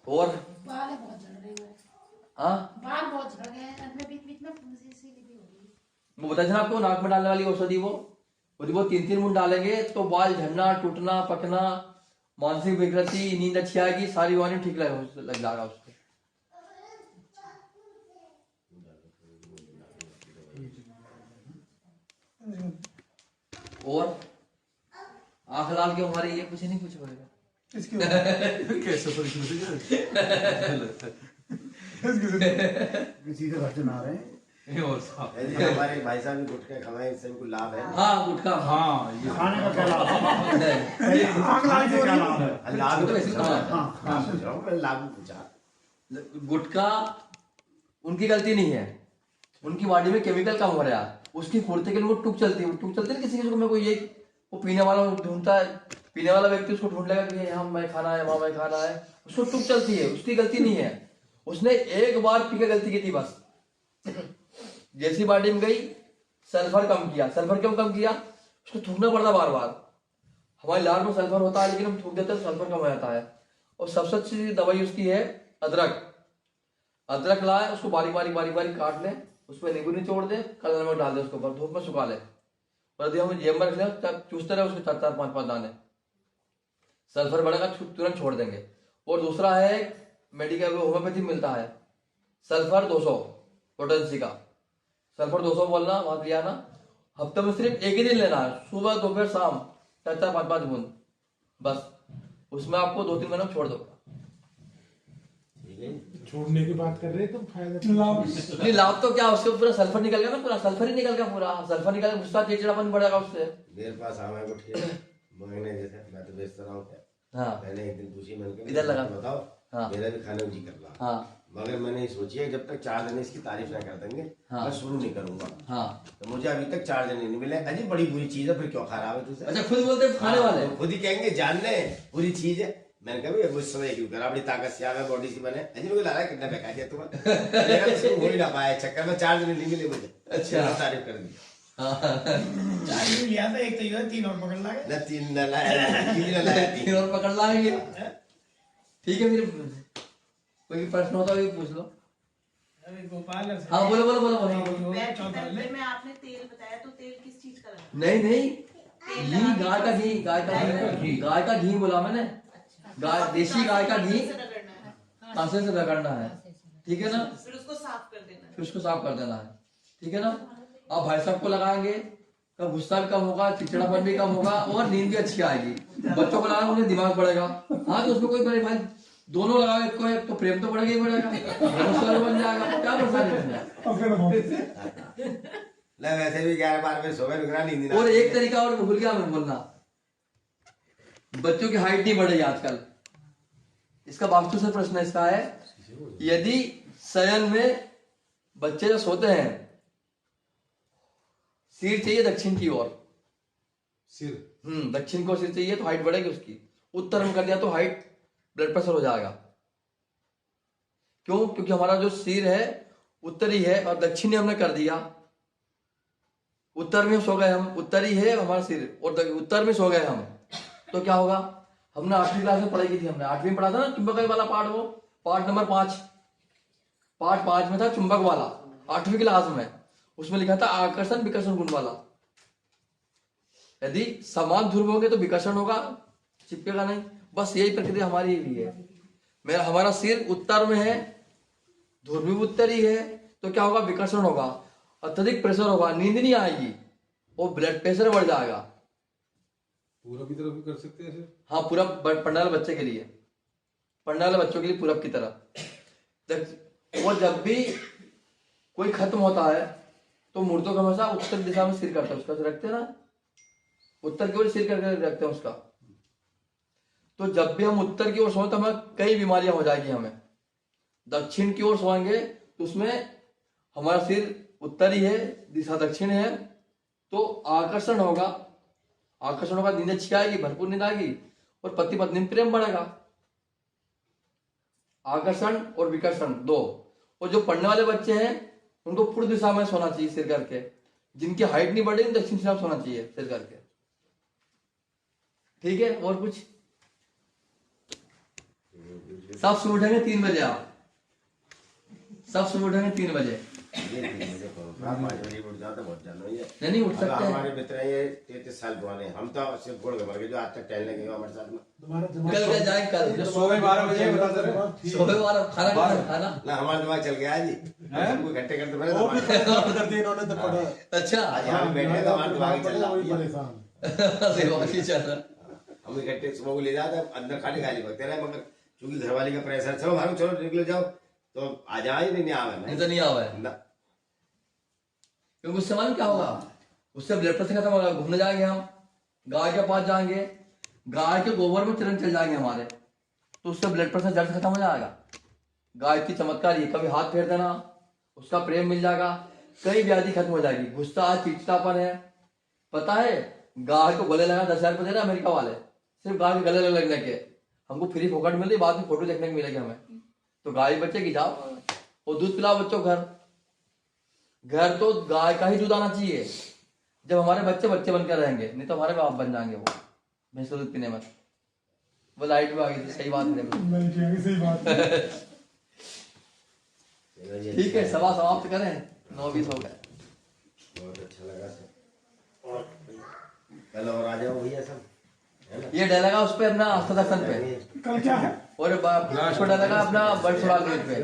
और बाल बहुत झड़ रहे हैं, हाँ बाल बहुत झड़ गए हैं, बीच बीच में फुंसी सी भी हो रही है। वो बताया था ना आपको, नाक में डालने वाली औषधि वो 3 बूंद डालेंगे तो बाल झड़ना, टूटना, पकना, मानसिक विकृति, नींद अच्छी आएगी, सारी बीमारी ठीक लग जाएगा उसको। और आंख लाल क्यों हमारी, ये कुछ नहीं पूछा पड़ेगा किसकी कैसे किसी के बच्चे ना रहे यदि हमारे भाई साहब भी गुटखा खवाए, इससे उनको लाभ है। हाँ गुटखा, हाँ ये खाने का क्या लाभ है? आग लाने से क्या लाभ है? लाभ तो वैसे पूछा। हाँ। हाँ, पूछ रहा हूँ, मैंने लाभ पूछा। गुटखा उनकी गलती नहीं है, उनकी बॉडी में केमिकल कम हो रहा है, उसकी फुर्ती के लिए वो टूक चलती है, किसी किसी को, मेरे को ये वो पीने वाला ढूंढता है, पीने वाला व्यक्ति उसको ढूंढ लेगा कि यहाँ मैं खाना है, वहां मैं खाना है, उसको टूक चलती है, उसकी गलती नहीं है, उसने एक बार पी के गलती की थी बस। जैसी बॉडी में गई, सल्फर कम किया। सल्फर क्यों कम किया? उसको थूकना पड़ता बार बार, हमारे लार में सल्फर होता है लेकिन हम थूक देते हैं, सल्फर कम हो जाता है। और सबसे अच्छी दवाई उसकी है अदरक। अदरक लाए, उसको बारीक बारीक बारीक बारीक काट ले, उसमें नींबू निचोड़ दे, काला नमक डाल दे, उसके ऊपर धूप में सुखा ले, और यदि हम जेब में रख ले तब चूसते रहे उसके 4-4 5-5 दाने, सल्फर बढ़ेगा तुरंत छोड़ देंगे। और दूसरा है मेडिकल होम्योपैथी मिलता है सल्फर 200 पोटेंसी का, सल्फर 200 बोलना वहां लिया ना, हफ्ते में सिर्फ एक ही दिन लेना है, सुबह दोपहर शाम 4-4 5-5 बूंद बस, उसमें आपको 2-3 महीने में छोड़ दोगे। छोड़ने की बात कर रहे हैं तुम, फायदा लाभ नहीं लाभ तो क्या, उसके पूरा सल्फर निकल गया ना, पूरा सल्फर ही निकल गया, पूरा सल्फर निकल गया, गुस्सा चिड़चिड़ापन बढ़ेगा उससे। मेरे पास आवा है गुटखे महीने जैसे, मैं तो बेचता रहा हूँ। हाँ मैंने एक दिन पूछी, मैंने कहा इधर लगा। बताओ, हाँ। मेरा भी खाने में जी कर रहा, हाँ मगर मैंने सोची है जब तक 4 जने इसकी तारीफ ना कर देंगे हाँ। मैं शुरू नहीं करूंगा। हाँ तो मुझे अभी तक 4 जने नहीं मिले। अजी बड़ी बुरी चीज है, फिर क्यों खराब है तुझसे? अच्छा, खुद बोलते हैं खाने वाले, तो खुद ही कहेंगे जानने बुरी चीज है। मैंने कहा भाई उस समय क्यों करा, बड़ी ताकत से आवे, बॉडी से बने। अजी मुझे लगा कितना बेकार दिया तुम्हें, मेरा तो शुरू हो ही ना पाया, चक्कर में 4 जने नहीं मिले मुझे। अच्छा। तारीफ कर दी। चार लिया था, एक तो ये 3 और पकड़ लागे। न 3 न लाया, 3 न लाया, 3 फिर और पकड़ लाएंगे। ठीक है, फिर कोई भी प्रश्न होता है भी पूछ लो। अभी गोपाल है। हाँ बोलो बोलो बोलो बोलो। बैटरी में आपने तेल बताया, तो तेल किस चीज का लगा? नहीं नहीं, घी, गाय का घी, गाय का घी बोला मैंने, गाय, देशी गाय का घी कांसे से रगड़ना है, ठीक है ना, फिर उसको साफ कर देना है। फिर उसको साफ कर देना है, ठीक है ना। आप भाई साहब को लगाएंगे तो गुस्सा भी कम होगा, चिड़चिड़ापन भी कम होगा, और नींद भी अच्छी आएगी। बच्चों को लगाएंगे उन्हें दिमाग बढ़ेगा। हाँ तो उसमें कोई बड़े भाई दोनों लगाओ, एक को एक, तो प्रेम तो बढ़ेगा ही बढ़ेगा, भरोसा बन जाएगा, क्या परेशानी है। ना वैसे भी 11-12 बजे सो गए, निगरान नींद और एक तरीका और भूल गया मैं बोलना, बच्चों की हाइट नहीं बढ़ रही आजकल, इसका वास्तु से प्रश्न इसका है, यदि शयन में बच्चे जो सोते हैं, सिर चाहिए दक्षिण की ओर, सिर दक्षिण को सिर चाहिए तो हाइट बढ़ेगी उसकी। उत्तर में कर दिया तो हाइट ब्लड प्रेशर हो जाएगा। क्यों? क्योंकि हमारा जो सिर है उत्तरी है और दक्षिणी हमने कर दिया, उत्तर में सो गए हम, उत्तरी है हमारा सिर और उत्तर में सो गए हम, तो क्या होगा? हमने 8वीं क्लास में पढ़ाई की थी, हमने 8वीं में पढ़ा था ना चुंबक वाला पार्ट, वो पार्ट नंबर 5, पार्ट 5 में था चुंबक वाला, 8वीं क्लास में, उसमें लिखा था आकर्षण विकर्षण गुण वाला। यदि समान ध्रुव होंगे तो विकर्षण होगा, चिपकेगा नहीं। बस यही प्रक्रिया हमारी भी है। मेरा हमारा सिर उत्तर में है, ध्रुव भी उत्तरी है, तो क्या होगा? विकर्षण होगा, अत्यधिक प्रेशर होगा, नींद नहीं आएगी और ब्लड प्रेशर बढ़ जाएगा। पूरब की तरफ भी कर सकते हैं ऐसे? हाँ, पूरा पढ़ने वाले बच्चे के लिए, पढ़ने वाले बच्चों के लिए पूरब की तरफ। और जब भी कोई खत्म होता है तो मूर्तों का हमेशा उत्तर दिशा में सिर करते हैं उसका, रखते हैं ना, उत्तर की ओर सिर करके रखते हैं उसका। तो जब भी हम उत्तर की ओर सोएं तो हमें कई बीमारियां हो जाएगी। हमें दक्षिण की ओर सोएंगे तो उसमें हमारा सिर उत्तरी है, दिशा दक्षिण है, तो आकर्षण होगा, नींद अच्छी आएगी, भरपूर नींद आएगी और पति पत्नी में प्रेम बढ़ेगा। आकर्षण और विकर्षण दो। और जो पढ़ने वाले बच्चे हैं उनको पूर्व दिशा में सोना चाहिए सिर करके, जिनकी हाइट नहीं बढ़ी दक्षिण दिशा में सोना चाहिए सिर करके, ठीक है। और कुछ? सब सुबह उठेंगे 3 बजे, आप सब सुबह उठेंगे 3 बजे, ये 3 बजे करो, आप 5 बजे उठ जाओ तो बहुत जानो ये। नहीं उठ अब सकते हैं। हमारे मित्र हैं ये 33 साल पुराने, हम तो सिर्फ घोड़ के मर गए जो आज तक टहलने गए हमारे साथ में। दोबारा कल क्या जाए कल सुबह 12 बजे बता रहे सुबह वाला खाना ना हमारा दिमाग चल गया जी, सबको इकट्ठे करते मैंने वो भी दिमाग- कर दिए इन्होंने तो पढ़ा अच्छा आज यहाँ पे बैठे तो हमारा दिमाग ही चल रहा वही है। परेशान। अरे वाह ये चल रहा हम इकट्ठे सुबह को ले जाते हैं, अंदर खाली खाली भगते रहे, मगर चूंकि घरवाली का प्रेशर, चलो भागो चलो निकल जाओ, तो आ जाए नहीं आवे नहीं तो नहीं आवा है ना। क्योंकि उससे मालूम क्या होगा, उससे ब्लड प्रेशर खत्म होगा। घूमने जाएंगे हम, गाय के पास जाएंगे, गाय के गोबर में चरण चल जाएंगे हमारे, तो उससे ब्लड प्रेशर जल्द खत्म हो जाएगा। गाय की चमत्कार ये, कभी हाथ फेर देना, उसका प्रेम मिल जाएगा, कई व्याधि खत्म हो जाएगी। गुस्सा चिड़चिड़ापन है, पता है गाय को गले लगा 10,000 रुपये दे रहे अमेरिका वाले, सिर्फ गाय के गले लगने के। हमको फ्री फोकट मिल रही, बाद में फोटो देखने को मिलेगी हमें। तो गाय बच्चे की जाओ और दूध पिलाओ बच्चों घर। घर तो गाय का ही दूध आना चाहिए, जब हमारे बच्चे बच्चे बनकर रहेंगे, नहीं तो हमारे बाप बन जाएंगे वो भैंस का दूध पीने में। वो लाइट भी आ गई थी, सही बात है। नहीं ठीक, सही बात है। ठीक है, सभा समाप्त करें, 9:20 हो गए। बहुत अच्छा लगा सर, और कल और आ जाओ भैया सब, है ना? ये डालेगा उस पे अपना आस्था दर्शन पे, कल क्या है? और उसको डालेगा अपना बड़ सुराग पे।